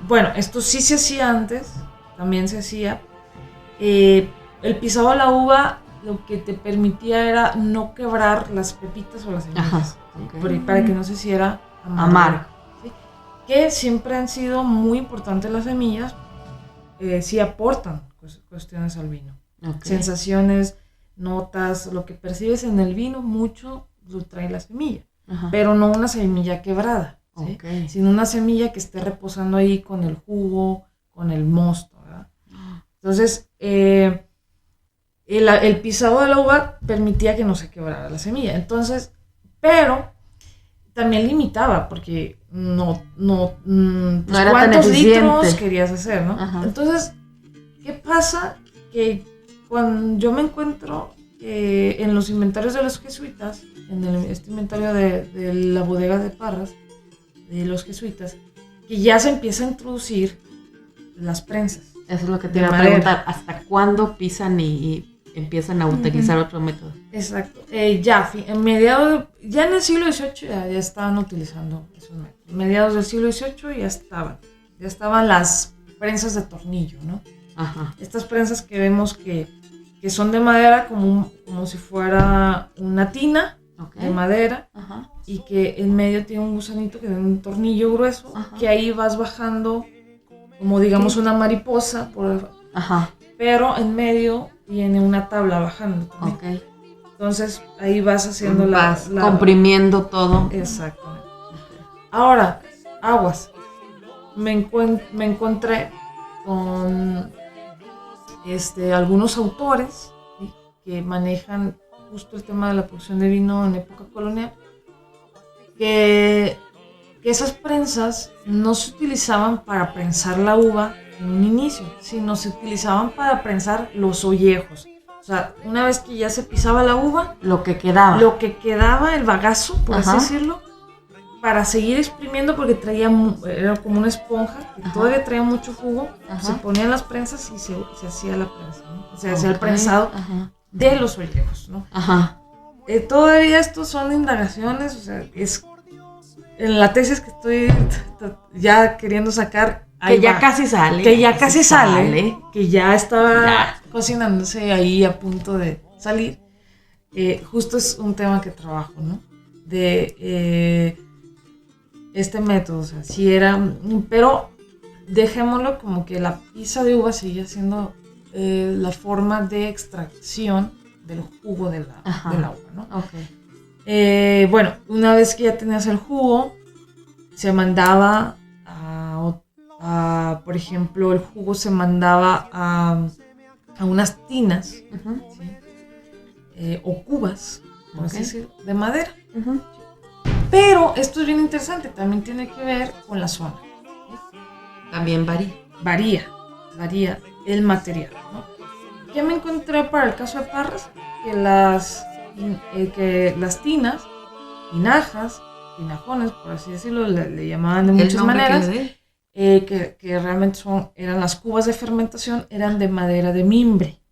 C: Bueno, esto sí se hacía antes, también se hacía. El pisado de la uva lo que te permitía era no quebrar las pepitas o las semillas.
B: Ajá,
C: ¿sí?
B: okay.
C: Para que no se hiciera amargo. ¿Sí? Que siempre han sido muy importantes las semillas, sí aportan cuestiones al vino.
B: Okay.
C: Sensaciones, notas, lo que percibes en el vino, mucho lo trae la semilla.
B: Ajá.
C: Pero no una semilla quebrada, ¿sí?
B: Okay.
C: Sino una semilla que esté reposando ahí con el jugo, con el mosto, ¿verdad? Entonces, el pisado de la uva permitía que no se quebrara la semilla. Entonces, pero también limitaba, porque no
B: era tan
C: cuántos litros
B: eficiente.
C: querías hacer, ¿no?
B: Ajá.
C: Entonces, ¿qué pasa? Que cuando yo me encuentro en los inventarios de los jesuitas, en este inventario de la bodega de Parras, de los jesuitas, que ya se empieza a introducir las prensas.
B: Eso es lo que te
C: de
B: iba a
C: madera.
B: preguntar. ¿Hasta cuándo pisan y empiezan a utilizar otro método?
C: Exacto. Ya en el siglo XVIII ya estaban utilizando esos métodos. Mediados del siglo XVIII ya estaban las prensas de tornillo, ¿no?
B: Ajá.
C: Estas prensas que vemos que son de madera como si fuera una tina de madera.
B: Ajá.
C: Y que en medio tiene un gusanito que tiene un tornillo grueso. Ajá. Que ahí vas bajando como digamos una mariposa
B: Ajá.
C: pero en medio viene una tabla bajando también.
B: Okay.
C: Entonces ahí vas haciendo
B: vas comprimiendo todo.
C: Exactamente. Ahora, aguas. Me encontré con algunos autores, ¿sí? Que manejan justo el tema de la producción de vino en época colonial, que esas prensas no se utilizaban para prensar la uva en un inicio, sino se utilizaban para prensar los ollejos. O sea, una vez que ya se pisaba la uva,
B: lo que quedaba,
C: el bagazo, por así decirlo, para seguir exprimiendo, porque era como una esponja que todavía traía mucho jugo. Se ponían las prensas y se hacía la prensa, ¿no? Se hacía el prensado de los ollejos, ¿no? Ajá. Todavía estos son indagaciones, o sea, es en la tesis que estoy ya queriendo sacar.
B: Que ya casi sale.
C: Que ya casi sale. Que ya estaba cocinándose ahí a punto de salir. Justo es un tema que trabajo, ¿no? De este método, o sea, si era... Pero dejémoslo como que la pisa de uva sigue siendo la forma de extracción del jugo del agua, ¿no? Okay. Bueno, una vez que ya tenías el jugo, se mandaba por ejemplo, el jugo se mandaba a unas tinas, ¿sí? O cubas, por así decirlo, de madera. Pero esto es bien interesante, también tiene que ver con la zona. ¿Sí?
B: También
C: varía el material, ¿no? ¿Qué me encontré para el caso de Parras? Que las tinas, tinajas, tinajones, por así decirlo, le llamaban de muchas maneras, que realmente eran las cubas de fermentación, eran de madera de mimbre,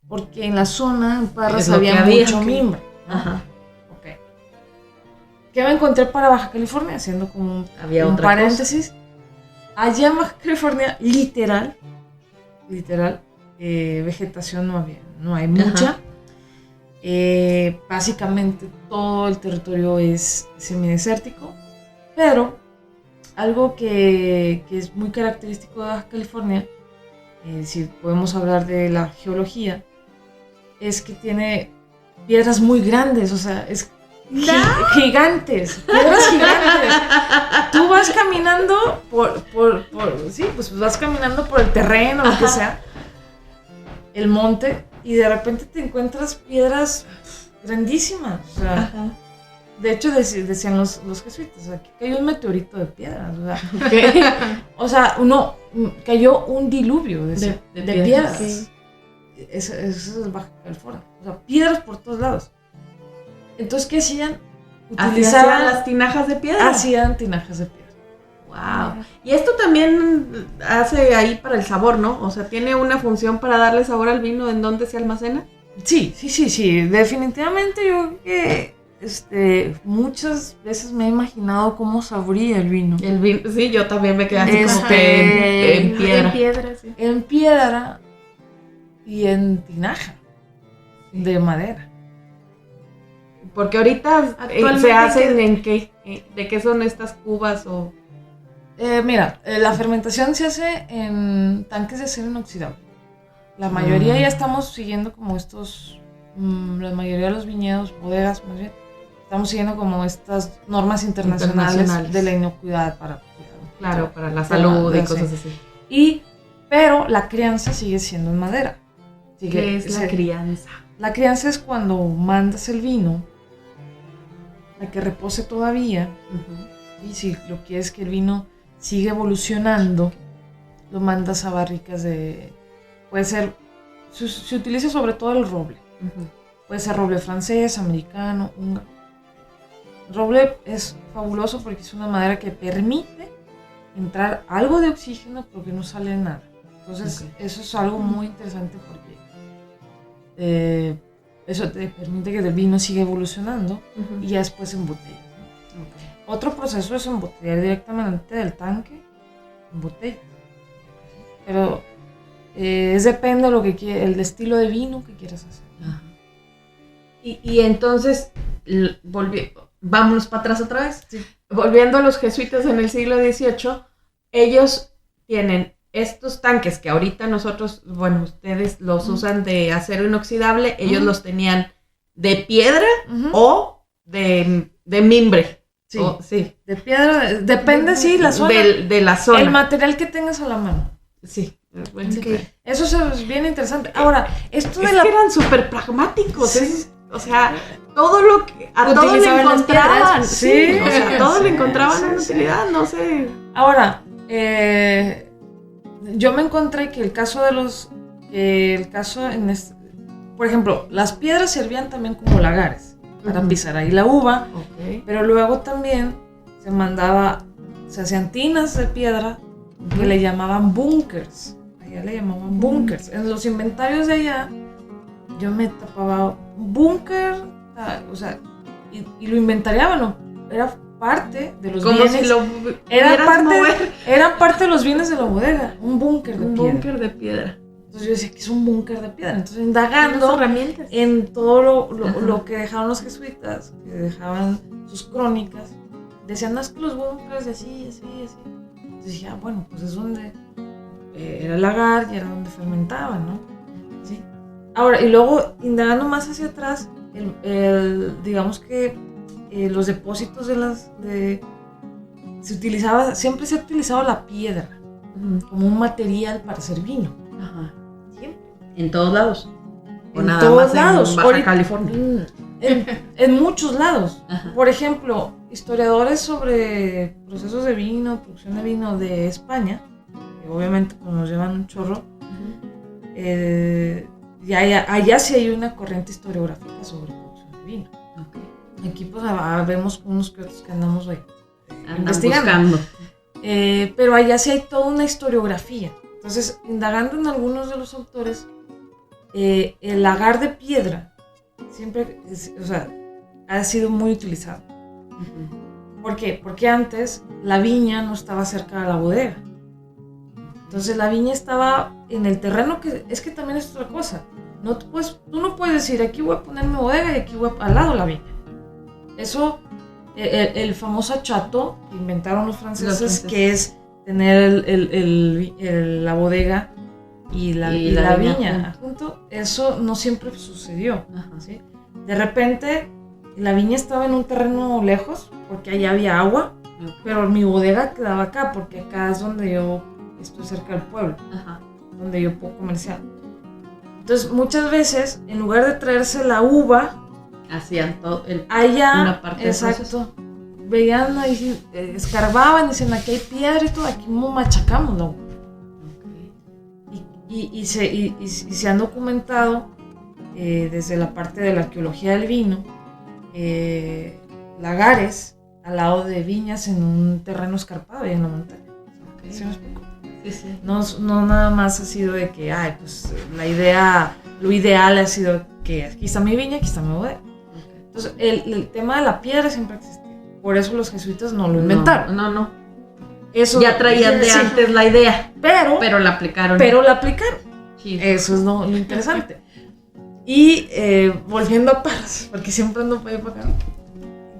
C: porque en la zona, en Parras, había mucho mimbre, ¿no? Ajá. Okay. ¿Qué me encontré para Baja California? Haciendo como un paréntesis. Allá en Baja California, literal, vegetación no hay mucha. Básicamente todo el territorio es semidesértico, pero algo que es muy característico de Baja California, si podemos hablar de la geología, es que tiene piedras muy grandes, o sea, es gigantes, piedras gigantes. Tú vas caminando pues vas caminando por el terreno, lo que sea, el monte, y de repente te encuentras piedras grandísimas. O sea, de hecho decían los jesuitas, o sea, que cayó un meteorito de piedras, o sea, cayó un diluvio de piedras.
B: Okay.
C: Eso es Baja California, o sea, piedras por todos lados. Entonces, ¿qué hacían?
B: Utilizaban las tinajas de piedra.
C: Hacían tinajas de piedra.
B: Wow. Y esto también hace ahí para el sabor, ¿no? O sea, tiene una función para darle sabor al vino en donde se almacena.
C: Sí. Definitivamente yo creo que muchas veces me he imaginado cómo sabría el vino.
B: El vino, sí, yo también me quedé así como que en piedra.
D: En piedra, sí.
C: En piedra y en tinaja de madera.
B: Porque ahorita se hacen en qué, ¿de qué son estas cubas o...?
C: Mira, la fermentación se hace en tanques de acero inoxidable. La mayoría ya estamos siguiendo como estos, la mayoría de los viñedos, bodegas más bien, estamos siguiendo como estas normas internacionales de la inocuidad para
B: claro, para la salud y cosas así.
C: Pero la crianza sigue siendo en madera.
B: ¿Qué es la crianza?
C: La crianza es cuando mandas el vino a que repose todavía, y si lo quieres que el vino siga evolucionando, lo mandas a barricas puede ser, se utiliza sobre todo el roble, puede ser roble francés, americano, húngaro. El roble es fabuloso porque es una madera que permite entrar algo de oxígeno porque no sale nada. Entonces eso es algo muy interesante porque eso te permite que el vino siga evolucionando y ya después embotellas. Otro proceso es embotellar directamente del tanque en botella. Pero depende de lo que el estilo de vino que quieras hacer.
B: Y entonces, vámonos para atrás otra vez. Sí. Volviendo a los jesuitas en el siglo XVIII, ellos tienen estos tanques que ahorita nosotros, bueno, ustedes los usan de acero inoxidable, ellos los tenían de piedra o de mimbre.
C: Sí, de piedra, depende, la zona.
B: De la zona.
C: El material que tengas a la mano.
B: Sí.
C: Bueno, eso es bien interesante. Ahora, esto
B: que eran súper pragmáticos. Sí. O sea, todo lo que a todo le encontraban. Sí, o sea, a todo le encontraban una utilidad, no sé.
C: Ahora, yo me encontré que por ejemplo, las piedras servían también como lagares para pisar ahí la uva, pero luego también se hacían tinas de piedra que le llamaban búnkers. Allá le llamaban búnkers. En los inventarios de allá, yo me tapaba un búnker, o sea, y lo inventariaba, ¿no? Era parte de los bienes.
B: Si lo
C: era parte de los bienes de la bodega, un búnker de piedra.
B: Un búnker de piedra.
C: Entonces yo decía que es un búnker de piedra. Entonces indagando en todo lo que dejaron los jesuitas, que dejaban sus crónicas, decían, no, es que los búnkers de así. Entonces dije, bueno, pues es donde era el lagar y era donde fermentaban, ¿no? ¿Sí? Ahora, y luego indagando más hacia atrás, digamos que los depósitos siempre se ha utilizado la piedra como un material para hacer vino. Siempre.
B: ¿En todos lados?
C: ¿O nada todos lados.
B: En Baja California?
C: En muchos lados. Por ejemplo, historiadores sobre procesos de vino, producción de vino de España, que obviamente pues, nos llevan un chorro, allá sí hay una corriente historiográfica sobre producción de vino. Aquí pues vemos unos que otros que andamos investigando. Pero allá sí hay toda una historiografía. Entonces, indagando en algunos de los autores, el lagar de piedra siempre, ha sido muy utilizado. ¿Por qué? Porque antes la viña no estaba cerca de la bodega. Entonces la viña estaba en el terreno que es que también es otra cosa. Tú no puedes decir aquí voy a poner mi bodega y aquí voy al lado la viña. Eso, el famoso chateau que inventaron los franceses, que es tener la bodega y la viña junto, eso no siempre sucedió. ¿Sí? De repente la viña estaba en un terreno lejos porque allá había agua, pero mi bodega quedaba acá porque acá es donde yo estoy cerca del pueblo, donde yo puedo comerciar. Entonces muchas veces en lugar de traerse la uva
B: hacían todo
C: allá,
B: una parte
C: exacto, veían ahí, escarbaban y decían aquí hay piedra y todo, aquí machacamos la uva. Y se han documentado desde la parte de la arqueología del vino, lagares al lado de viñas en un terreno escarpado y en la montaña. ¿Sí me explico? Sí. No nada más ha sido de que, pues lo ideal ha sido que aquí está mi viña, aquí está mi bodega. Entonces, el tema de la piedra siempre existía. Por eso los jesuitas no lo inventaron.
B: No.
C: Eso,
B: ya traían de antes la idea, pero la aplicaron.
C: Sí. Eso es lo interesante. Y volviendo a Parras, porque siempre ando para allá para acá.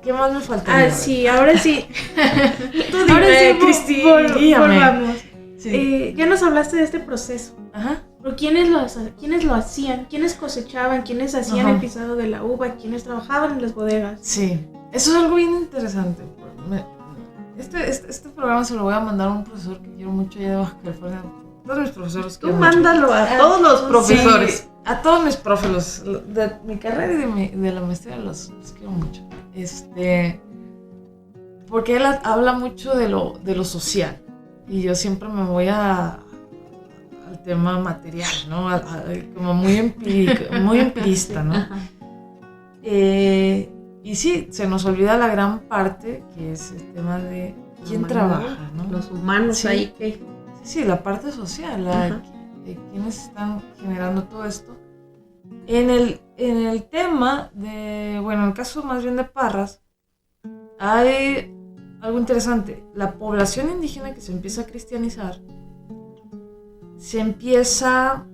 C: ¿Qué más me falta?
D: Sí, ahora sí.
C: Tú dime, Cristi,
D: volvamos.
C: Sí.
D: Ya nos hablaste de este proceso.
C: Pero
D: ¿quiénes lo hacían? ¿Quiénes cosechaban? ¿Quiénes hacían el pisado de la uva? ¿Quiénes trabajaban en las bodegas?
C: Sí, eso es algo bien interesante. Este programa se lo voy a mandar a un profesor que quiero mucho allá de Baja California. Todos mis profesores.
B: Tú mándalo a todos los profesores.
C: Sí, a todos mis profes de mi carrera y de la maestría los quiero mucho. Porque él habla mucho de lo social y yo siempre me voy al tema material, ¿no? Como muy empirista, ¿no? Y sí, se nos olvida la gran parte que es el tema de quién trabaja, ¿no?
B: Los humanos ahí que...
C: Sí, la parte social, de quiénes están generando todo esto. En el tema de, bueno, en el caso más bien de Parras, hay algo interesante. La población indígena que se empieza a cristianizar, se empieza a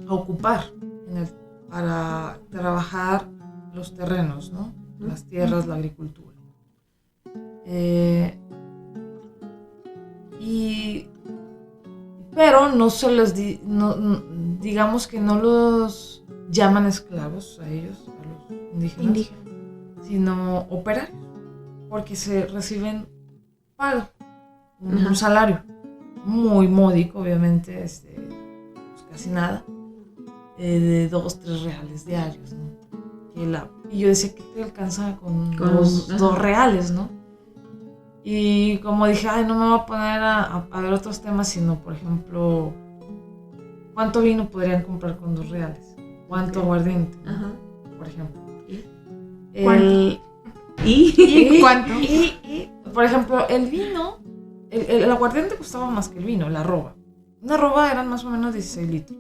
C: ocupar para trabajar los terrenos, ¿no? Las tierras, la agricultura. Pero no se les digamos que no los llaman esclavos a ellos, a los indígenas. Sino operarios, porque se reciben pago, un salario muy módico, obviamente, pues casi nada, de 2-3 reales diarios, ¿no? Y yo decía que te alcanza con 2 reales, ¿no? Y como dije, no me voy a poner a ver otros temas, sino, por ejemplo, ¿cuánto vino podrían comprar con 2 reales? ¿Cuánto aguardiente? Por ejemplo.
D: ¿Cuánto?
C: ¿Y cuánto? Y, por ejemplo, el vino, el aguardiente costaba más que el vino, la arroba. Una arroba eran más o menos 16 litros.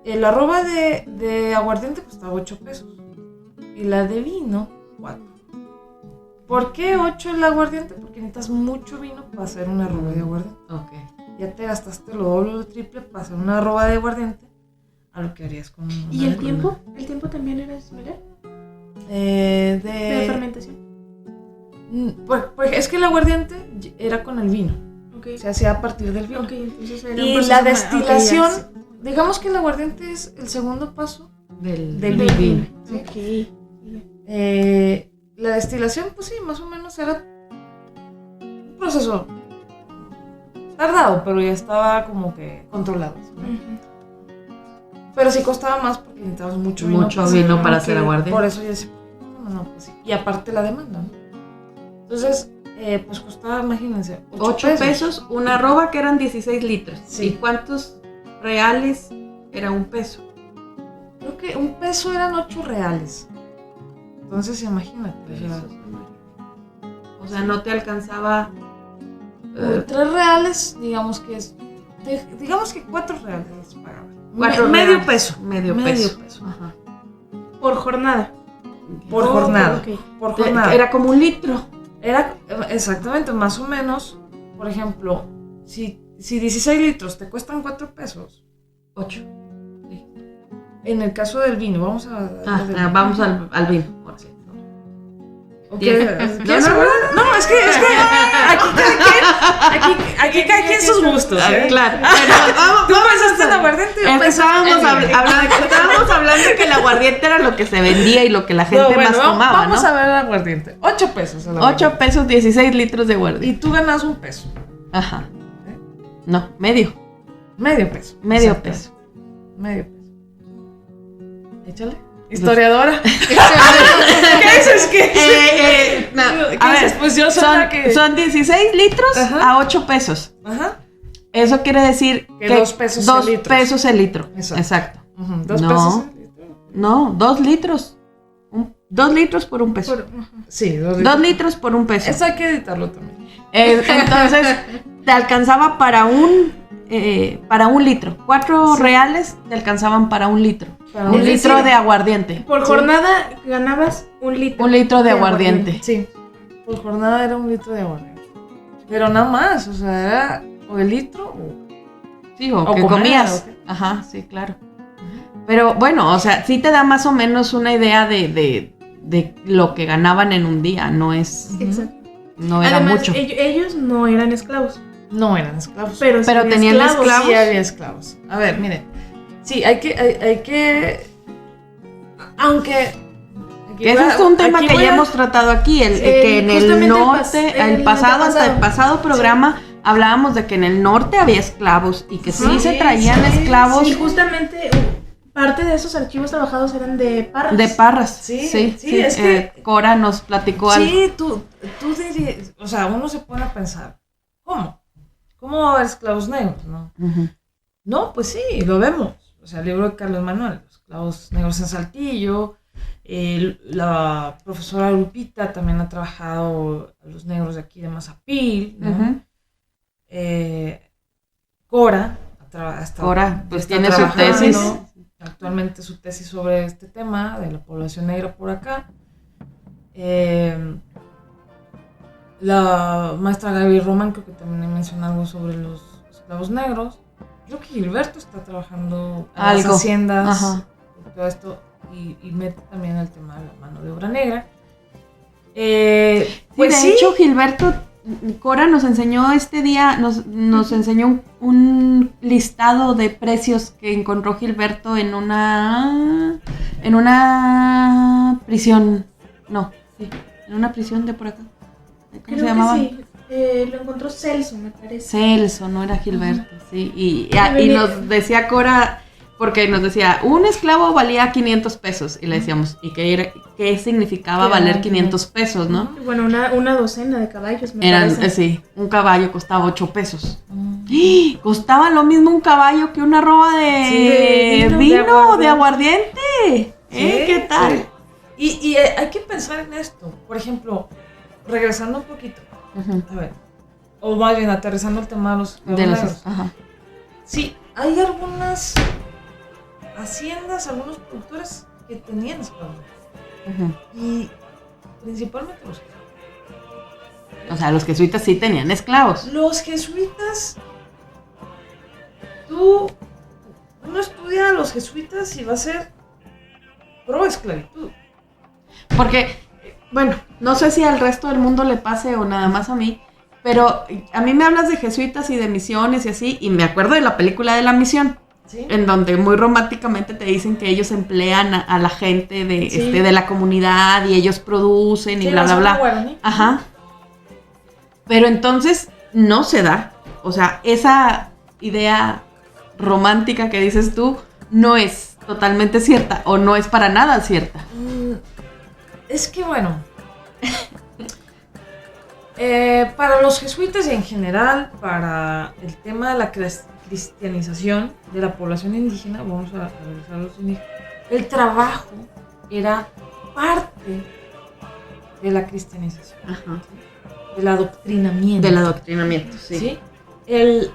C: La arroba de aguardiente costaba 8 pesos. Y la de vino, 4. ¿Por qué 8 el aguardiente? Porque necesitas mucho vino para hacer una arroba de aguardiente. Ya te gastaste lo doble o lo triple para hacer una arroba de aguardiente a lo que harías con...
D: ¿Y el tiempo? ¿El tiempo también era similar?
C: De
D: fermentación.
C: Pues es que el aguardiente era con el vino. Se hacía a partir del vino.
D: Entonces era
C: y la destilación, digamos que el aguardiente es el segundo paso del vino. ¿Sí? La destilación, pues sí, más o menos era un proceso tardado, pero ya estaba como que controlado, ¿no? Pero sí costaba más porque necesitabas mucho vino para hacer aguardiente. Por eso yo decía, pues sí. Y aparte la demanda, ¿no? Entonces, pues costaba, imagínense,
B: 8 pesos, una arroba que eran 16 litros.
C: Sí.
B: ¿Y cuántos reales era un peso?
C: Creo que un peso eran 8 reales. Entonces, imagínate.
B: O sea, no te alcanzaba...
C: 3 reales, digamos que es... Digamos que 4 reales pagaban.
B: Medio peso.
C: Ajá.
D: Por jornada.
C: Por jornada. Por jornada.
B: Era como un litro.
C: Era exactamente, más o menos, por ejemplo, si 16 litros te cuestan 4 pesos,
B: 8.
C: en el caso del vino, vamos a...
B: Vamos al vino, por cierto.
C: Okay. No, es que aquí cada quien sus gustos.
B: Claro.
C: Tú pensaste en aguardiente.
B: Estábamos hablando que el aguardiente era lo que se vendía y lo que la gente más tomaba,
C: vamos
B: ¿no?
C: a ver el aguardiente. 8 pesos.
B: 8 pesos, 16 litros de aguardiente.
C: Y tú ganas $1.
B: Ajá. No, medio.
C: Medio peso.
B: Medio peso.
C: Échale. Historiadora. ¿Qué dices?
B: A ver,
C: pues yo
B: son 16 litros a 8 pesos.
C: Ajá.
B: Eso quiere decir que
C: 2 pesos
B: 2
C: el litro.
B: pesos el litro.
C: Exacto. 2
B: No.
C: pesos el litro.
B: No, 2 litros. 2 litros por un peso.
C: Sí, 2 litros.
B: 2 litros por un peso.
C: Eso hay que editarlo también.
B: Entonces, te alcanzaba para un litro. 4 reales te alcanzaban para un litro.
C: Para
B: Un litro de aguardiente.
D: Por jornada ganabas 1 litro.
B: 1 litro de aguardiente.
C: Sí. Por jornada era 1 litro de aguardiente. Pero nada más, o sea, era o el litro o...
B: Sí, o
C: O
B: que
C: comer,
B: comías.
C: ¿o qué?
B: Ajá, sí, claro. Pero bueno, o sea, sí te da más o menos una idea de lo que ganaban en un día. No es...
D: Exacto.
B: No era
D: Además,
B: mucho.
D: ellos no eran esclavos.
C: No eran esclavos.
D: Pero sí había
B: tenían esclavos.
C: Sí había esclavos. A ver, mire. Sí, hay que... Aunque...
B: Que ese es un tema que ya hemos tratado aquí, que en el
D: justamente
B: norte, el pasado programa, hablábamos de que en el norte había esclavos y que sí se traían esclavos
D: Y justamente parte de esos archivos trabajados eran de Parras.
B: de Parras.
C: Sí,
B: Sí,
C: es que...
B: Cora nos platicó algo.
C: Sí, tú dirías... O sea, uno se pone a pensar, ¿cómo? ¿Cómo va a haber esclavos negros, no?
B: Ujú.
C: No, pues sí, lo vemos. O sea, el libro de Carlos Manuel, Los esclavos negros en Saltillo. La profesora Lupita también ha trabajado a los negros de aquí de Mazapil, ¿no?
B: Ujú.
C: Cora
B: Pues
C: está
B: tiene su
C: trabajando
B: tesis.
C: actualmente su tesis sobre este tema de la población negra por acá. La maestra Gaby Román creo que también menciona algo sobre los esclavos negros. Creo que Gilberto está trabajando en las
B: Algo.
C: haciendas,
B: Ajá.
C: todo esto, y mete también el tema de la mano de obra negra.
B: Pues de hecho, Gilberto, Cora nos enseñó este día, nos enseñó un listado de precios que encontró Gilberto en una prisión. No, sí, en una prisión de por acá. ¿Cómo
D: Creo
B: se llamaba?
D: que sí. Lo encontró Celso, me parece.
B: Celso, no era Gilberto, sí. Y nos decía Cora, porque nos decía, un esclavo valía 500 pesos. Y le decíamos, ¿y qué significaba
C: ¿Qué
B: valer
C: era?
B: 500 pesos, no?
D: Bueno, una docena de caballos, me parece.
B: Sí, un caballo costaba 8 pesos. Costaba lo mismo un caballo que una roba de vino, de aguardiente. ¿Qué tal?
C: Sí. Y hay que pensar en esto. Por ejemplo, regresando un poquito.
B: Ujú.
C: A ver, o más bien aterrizando el tema de los negros.
B: Ajá.
C: Sí, hay algunas haciendas, algunos productores que tenían esclavos.
B: Ujú.
C: Y principalmente los jesuitas.
B: O sea, los jesuitas sí tenían esclavos.
C: Los jesuitas, uno estudia a los jesuitas y va a ser pro esclavitud.
B: Porque, bueno, no sé si al resto del mundo le pase o nada más a mí, pero a mí me hablas de jesuitas y de misiones y así, y me acuerdo de la película de La Misión,
C: ¿Sí?
B: en donde muy románticamente te dicen que ellos emplean a la gente de,
C: Sí.
B: de la comunidad y ellos producen y
C: Sí,
B: bla, bla,
C: la
B: bla.
C: zona guaraní.
B: Ajá. Pero entonces no se da. O sea, esa idea romántica que dices tú no es totalmente cierta o no es para nada cierta.
C: Es que bueno, para los jesuitas y en general, para el tema de la cristianización de la población indígena, vamos a regresar a los indígenas, el trabajo era parte de la cristianización,
B: Ajá.
C: del adoctrinamiento.
B: Del adoctrinamiento, sí.
C: ¿Sí? El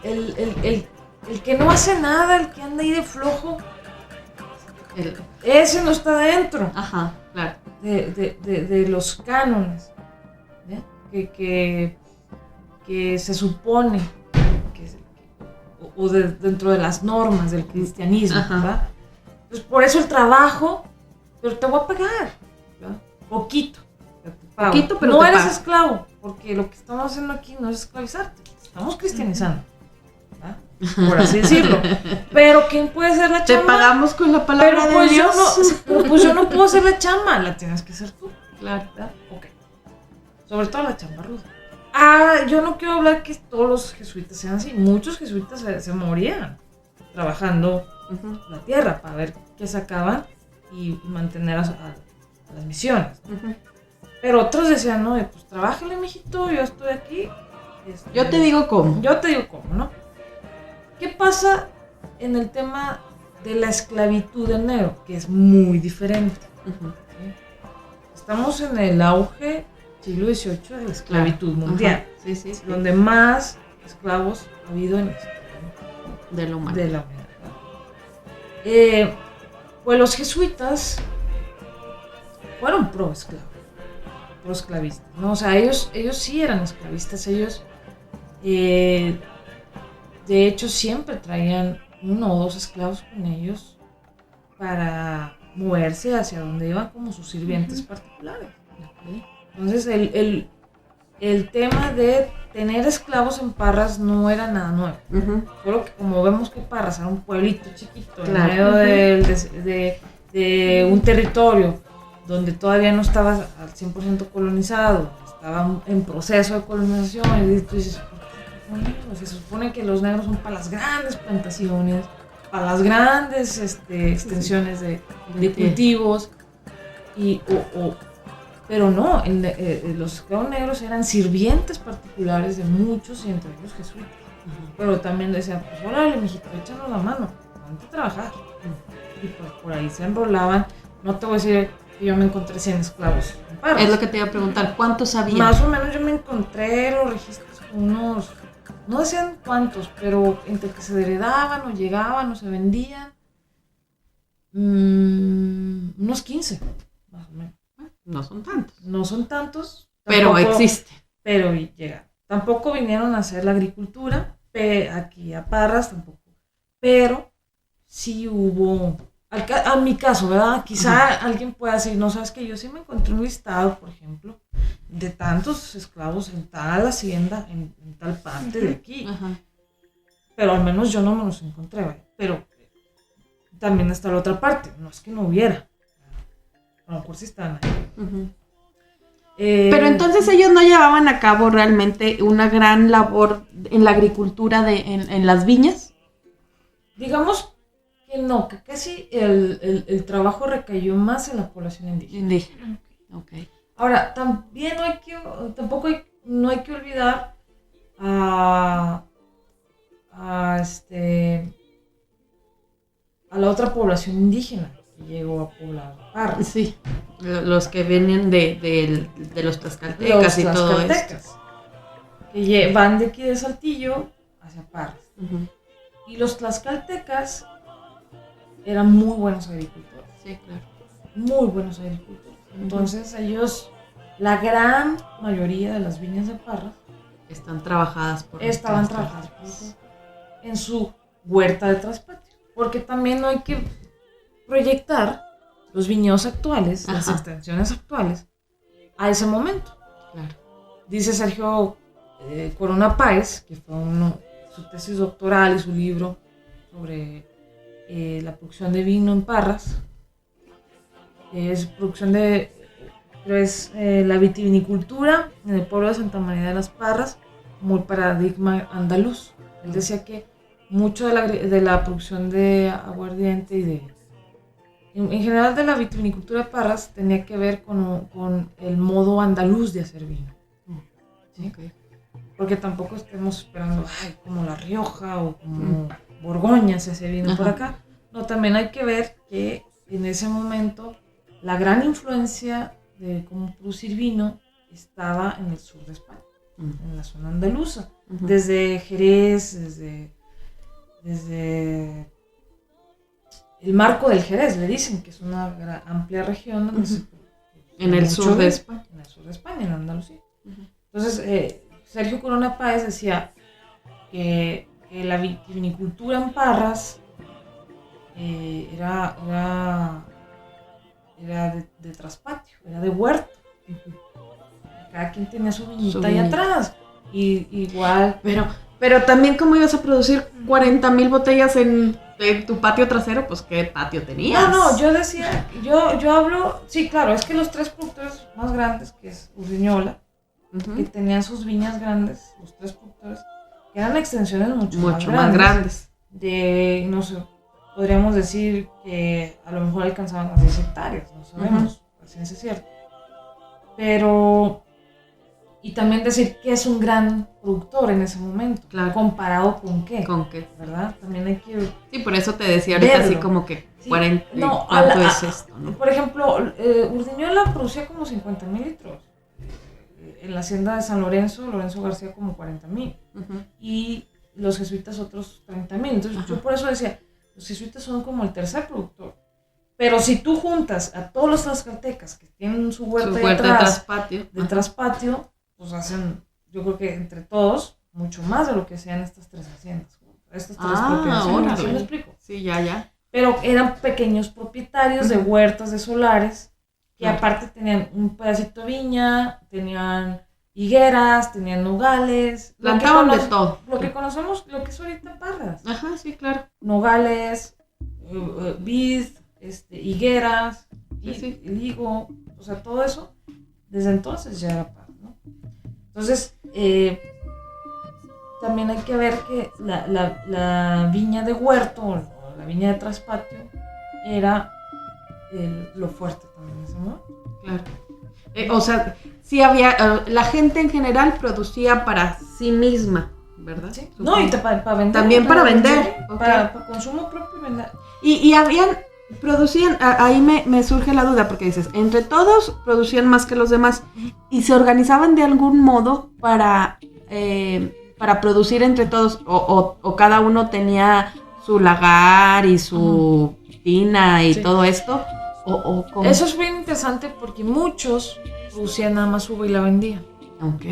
C: que no hace nada, el que anda ahí de flojo, ese no está dentro
B: Ajá, claro.
C: de los cánones, ¿ya? que se supone que o dentro de las normas del cristianismo,
B: Ajá.
C: ¿verdad? Entonces, por eso el trabajo, pero te voy a pagar, ¿verdad? Poquito. Pero te pago.
B: Poquito, pero
C: no
B: te
C: eres
B: pago.
C: esclavo, porque lo que estamos haciendo aquí no es esclavizarte, estamos cristianizando, ¿verdad? Por así decirlo. Pero ¿quién puede hacer la
B: Te
C: chamba?
B: pagamos con la palabra
C: Pero
B: de
C: pues
B: Dios.
C: yo no puedo hacer la chamba, la tienes que hacer tú.
B: Claro.
C: ¿Verdad? Ok. Sobre todo la chamba ruda. Yo no quiero hablar que todos los jesuitas sean así. Muchos jesuitas se morían trabajando
B: Ujú,
C: la tierra para ver qué sacaban y mantener a las misiones.
B: ujú.
C: Pero otros decían, no, pues trabájale, mijito, yo estoy aquí.
B: Yo te digo cómo.
C: Yo te digo cómo, ¿no? ¿Qué pasa en el tema de la esclavitud del negro? Que es muy diferente.
B: Ujú.
C: ¿Sí? Estamos en el auge siglo XVIII de la esclavitud mundial,
B: Ajá. Sí, sí, sí.
C: donde más esclavos ha habido en la historia
B: De lo humano.
C: de la humanidad. Pues los jesuitas fueron pro esclavistas, ¿no? O sea, ellos sí eran esclavistas, ellos de hecho siempre traían 1 o 2 esclavos con ellos para moverse hacia donde iban como sus sirvientes particulares.
B: Ok.
C: Entonces el tema de tener esclavos en Parras no era nada nuevo.
B: Ujú.
C: Solo que como vemos que Parras era un pueblito chiquito en
B: Claro.
C: medio de un territorio donde todavía no estaba al 100% colonizado, estaba en proceso de colonización, y tú dices, ¿por qué negros? Se supone que los negros son para las grandes plantaciones, para las grandes extensiones de cultivos, pero no, los esclavos negros eran sirvientes particulares de muchos y entre ellos jesuitas. Pero también decían, pues órale, mijito, échanos la mano, vamos a trabajar. Y pues por ahí se enrolaban. No te voy a decir que yo me encontré 100 esclavos en Parras.
B: Es lo que te iba a preguntar. ¿Cuántos había?
C: Más o menos yo me encontré los registros con unos, no decían cuántos, pero entre que se heredaban o llegaban o se vendían, unos 15, más o menos.
B: No son tantos.
C: No son tantos,
B: Pero existe.
C: pero llegaron. Tampoco vinieron a hacer la agricultura, aquí a Parras tampoco. Pero sí hubo, a mi caso, ¿verdad? Quizá alguien pueda decir, no, sabes que yo sí me encontré un listado, por ejemplo, de tantos esclavos en tal hacienda, en tal parte de aquí.
B: Ajá.
C: Pero al menos yo no me los encontré, ¿vale? Pero también está la otra parte, no es que no hubiera. A lo mejor sí están ahí.
B: Ujú. Pero entonces ellos no llevaban a cabo realmente una gran labor en la agricultura en las viñas.
C: Digamos que no, que casi el trabajo recayó más en la población indígena.
B: Indígena. Ok.
C: Ahora, también no hay que olvidar a la otra población indígena que llegó a poblar Parras.
B: Sí. Los que vienen de los tlaxcaltecas y todo esto.
C: tlaxcaltecas, que van de aquí de Saltillo hacia Parras.
B: Ujú.
C: Y los tlaxcaltecas eran muy buenos agricultores.
B: Sí, claro.
C: Muy buenos agricultores. Entonces ellos, la gran mayoría de las viñas de Parras
B: Están trabajadas por los
C: estaban
B: tlaxcaltecas.
C: trabajadas en su huerta de traspatio. Porque también no hay que proyectar los viñedos actuales, las
B: Ajá.
C: extensiones actuales, a ese momento.
B: Claro.
C: Dice Sergio Corona Páez, que fue su tesis doctoral y su libro sobre la producción de vino en Parras, es la vitivinicultura en el pueblo de Santa María de las Parras como el paradigma andaluz. Él decía que mucho de la producción de aguardiente y en general de la vitivinicultura de Parras tenía que ver con el modo andaluz de hacer vino. ¿Sí?
B: Okay.
C: Porque tampoco estemos esperando, como La Rioja o como Borgoña se hace vino por acá. No, también hay que ver que en ese momento la gran influencia de cómo producir vino estaba en el sur de España, en la zona andaluza. Desde Jerez, desde el marco del Jerez, le dicen que es una amplia región donde
B: en el sur de España.
C: En el sur de España, en Andalucía. Entonces, Sergio Corona Páez decía que que la vitivinicultura en Parras era de traspatio, era de huerto. Cada quien tenía su viñita ahí atrás. Y igual.
B: Pero también, ¿cómo ibas a producir 40,000 botellas en tu patio trasero? Pues, ¿qué patio tenías?
C: No, yo decía, yo hablo, sí, claro, es que los 3 productores más grandes, que es Urdiñola, que tenían sus viñas grandes, los 3 productores, que eran extensiones mucho más grandes. De, no sé, podríamos decir que a lo mejor alcanzaban las 10 hectáreas, no sabemos, la ciencia es cierta. Pero, y también decir que es un gran productor en ese momento,
B: claro.
C: ¿Comparado con qué?
B: ¿Con qué?
C: ¿Verdad? También hay que...
B: Sí, por eso te decía ahorita
C: verlo.
B: así como que 40,
C: no,
B: ¿cuánto es esto? ¿No?
C: Por ejemplo, Urdiñola producía como 50,000 litros. En la hacienda de San Lorenzo García como 40,000. Y los jesuitas otros 30,000. Entonces yo por eso decía, los jesuitas son como el tercer productor. Pero si tú juntas a todos los tlaxcaltecas que tienen su huerta de traspatio, pues hacen, yo creo que entre todos, mucho más de lo que hacían estas 3 haciendas. Estas 3 propiedades. ¿Sí me explico?
B: Sí, ya.
C: Pero eran pequeños propietarios de huertas, de solares, que aparte tenían un pedacito de viña, tenían higueras, tenían nogales.
B: Plantaban de todo.
C: Lo que conocemos, lo que es ahorita Parras.
B: Ajá, sí, claro.
C: Nogales, vid, higueras, higo, o sea, todo eso, desde entonces ya era Parras, ¿no? Entonces, también hay que ver que la viña de huerto, o la viña de traspatio, era lo fuerte también, ¿no?
B: Claro. O sea, sí había, la gente en general producía para sí misma, ¿verdad?
C: Sí. No, y para vender.
B: También para vender.
C: Para consumo propio y vender.
B: Y producían, ahí me surge la duda, porque dices, entre todos producían más que los demás, y se organizaban de algún modo para producir entre todos, o cada uno tenía su lagar y su tina y todo esto.
C: Eso es bien interesante porque muchos producían nada más uva y la vendían.
B: Ok.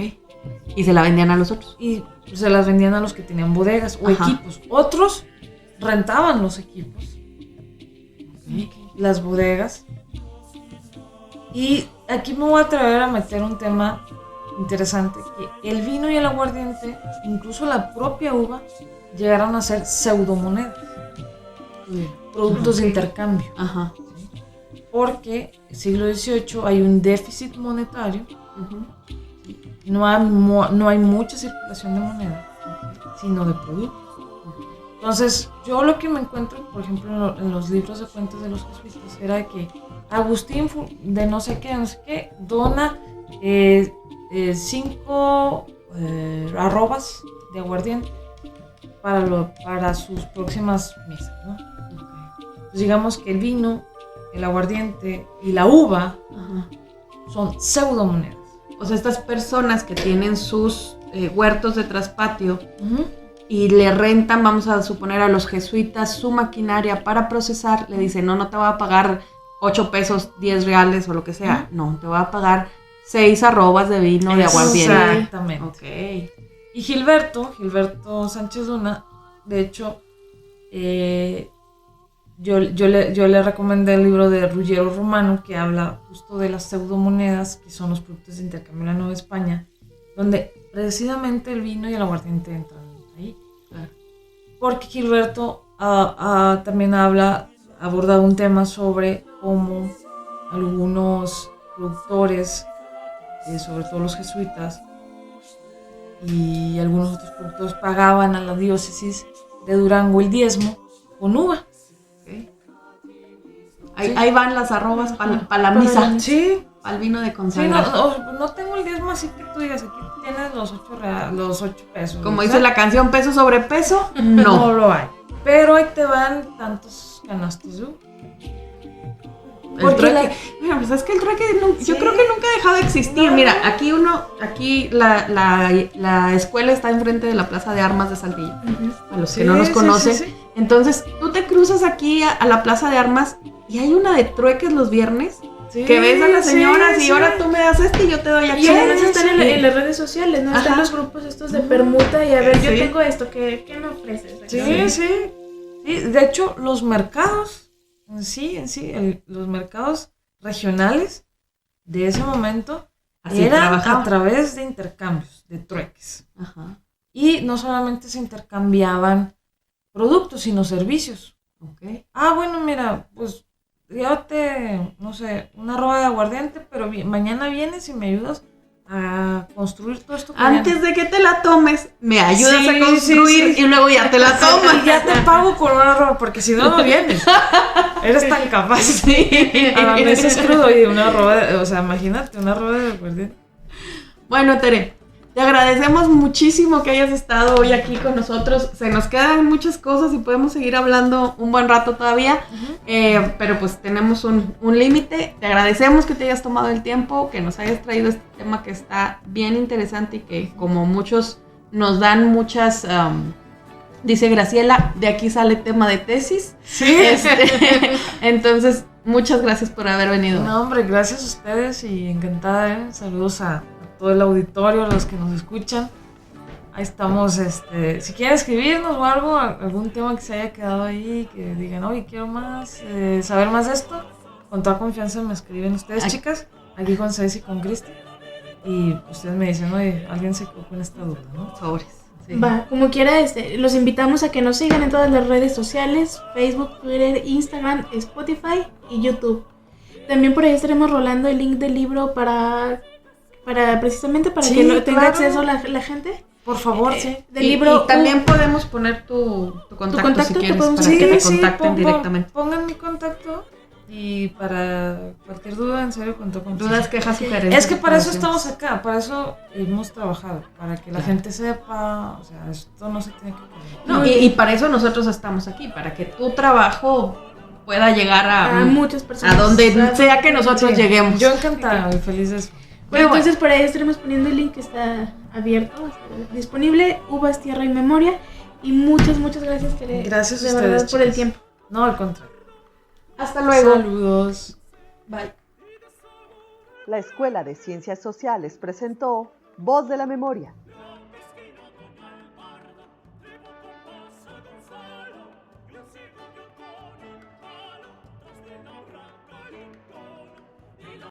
B: Y se la vendían a los otros.
C: Y se las vendían a los que tenían bodegas o equipos. Otros rentaban los equipos, las bodegas. Y aquí me voy a atrever a meter un tema interesante, que el vino y el aguardiente, incluso la propia uva, llegaron a ser pseudomonedas, productos de intercambio.
B: Ajá.
C: Porque en el siglo XVIII hay un déficit monetario, no hay mucha circulación de moneda, sino de productos. Entonces, yo lo que me encuentro, por ejemplo, en los libros de cuentas de los jesuitas, era que Agustín de no sé qué, dona 5 arrobas de aguardiente para sus próximas misas, ¿no? Entonces, digamos que el vino, el aguardiente y la uva son pseudomonedas.
B: O sea, estas personas que tienen sus huertos de traspatio y le rentan, vamos a suponer, a los jesuitas su maquinaria para procesar, le dicen, no te voy a pagar 8 pesos, 10 reales o lo que sea. No, te voy a pagar 6 arrobas de vino de aguardiente.
C: Exactamente.
B: Okay.
C: Y Gilberto Sánchez Luna, de hecho, yo le recomendé el libro de Ruggiero Romano, que habla justo de las pseudomonedas, que son los productos de intercambio en la Nueva España, donde precisamente el vino y el aguardiente entran ahí. Porque Gilberto también aborda un tema sobre cómo algunos productores, sobre todo los jesuitas y algunos otros productores, pagaban a la diócesis de Durango el diezmo con uva.
B: Ahí van las arrobas para la misa.
C: Sí.
B: Para el vino de consagración.
C: Sí, no tengo el diezmo, así que tú digas, aquí tienes los 8 pesos.
B: Como dice la canción, peso sobre peso,
C: no lo hay. Pero ahí te van tantos canastos de uva.
B: El trueque, bueno, pues es que el trueque yo creo que nunca ha dejado de existir. No. Mira, aquí la escuela está enfrente de la Plaza de Armas de Saltillo. A los que no nos conocen. Sí. Entonces, tú te cruzas aquí a la Plaza de Armas y hay una de trueques los viernes
C: Sí,
B: que ves a las señoras
C: sí,
B: y
C: sí.
B: ahora tú me das y yo te doy
D: Y
B: aquí.
D: además están
C: sí.
D: en las redes sociales, ¿no? Están
B: Ajá.
D: los grupos estos de permuta y a ver, yo
B: Sí.
D: tengo esto, ¿qué me ofreces?
C: Sí, sí. Sí, de hecho, los mercados, los mercados regionales de ese momento
B: Así
C: eran
B: trabajaban.
C: a través de intercambios, de trueques.
B: Ajá.
C: Y no solamente se intercambiaban productos, sino servicios.
B: Ok.
C: Ah, bueno, mira, pues yo no sé, una roba de aguardiente, pero mañana vienes y me ayudas a construir todo esto.
B: Antes de que te la tomes, me ayudas
C: Sí,
B: a construir
C: sí.
B: y luego ya te la tomas.
C: Y ya te pago con una roba, porque si no, no vienes. Eres tan capaz.
B: Sí.
C: A veces crudo y una roba, o sea, imagínate, una roba de aguardiente.
B: Bueno, Tere, te agradecemos muchísimo que hayas estado hoy aquí con nosotros. Se nos quedan muchas cosas y podemos seguir hablando un buen rato todavía, pero pues tenemos un límite. Te agradecemos que te hayas tomado el tiempo, que nos hayas traído este tema que está bien interesante y que como muchos nos dan muchas... dice Graciela, de aquí sale tema de tesis.
C: Sí.
B: Entonces, muchas gracias por haber venido.
C: No, hombre, gracias a ustedes y encantada, ¿eh? Saludos a todo el auditorio, a los que nos escuchan. Ahí estamos, si quieren escribirnos o algo, algún tema que se haya quedado ahí, que digan, oye, quiero más, saber más de esto, con toda confianza me escriben ustedes, chicas, aquí con Ceci y con Cristi. Y ustedes me dicen, oye, alguien se quedó con esta duda, ¿no?
B: Sobres. Sí.
D: Va, como quiera, los invitamos a que nos sigan en todas las redes sociales, Facebook, Twitter, Instagram, Spotify y YouTube. También por ahí estaremos rolando el link del libro precisamente para
C: Sí,
D: que lo tenga
C: claro.
D: acceso la gente.
C: Por favor, sí.
D: Del libro.
B: Y también podemos poner tu contacto si
D: contacto,
B: quieres,
D: podemos
B: para
D: decir
B: que
D: que
B: te contacten directamente.
C: Pongan mi contacto y para cualquier duda, en serio, con todo confianza.
B: Dudas, quejas, sugerencias.
C: Es que para eso
B: reclamaciones.
C: estamos acá, para eso hemos trabajado, para que la gente sepa, o sea, esto no se tiene que perder.
B: No, y para eso nosotros estamos aquí, para que tu trabajo pueda llegar
D: A muchas personas.
B: a donde sea que nosotros
C: Sí,
B: lleguemos.
C: Yo encantada y feliz de eso.
D: Bueno,
B: Muy
D: entonces por ahí estaremos poniendo el link que está abierto, está disponible, Uvas, Tierra y Memoria. Y muchas gracias, Tere.
C: Gracias a
D: de
C: ustedes,
D: verdad por el
C: chicas.
D: tiempo.
C: No, al contrario.
B: Hasta luego.
C: Saludos.
B: Bye.
A: La Escuela de Ciencias Sociales presentó Voz de la Memoria,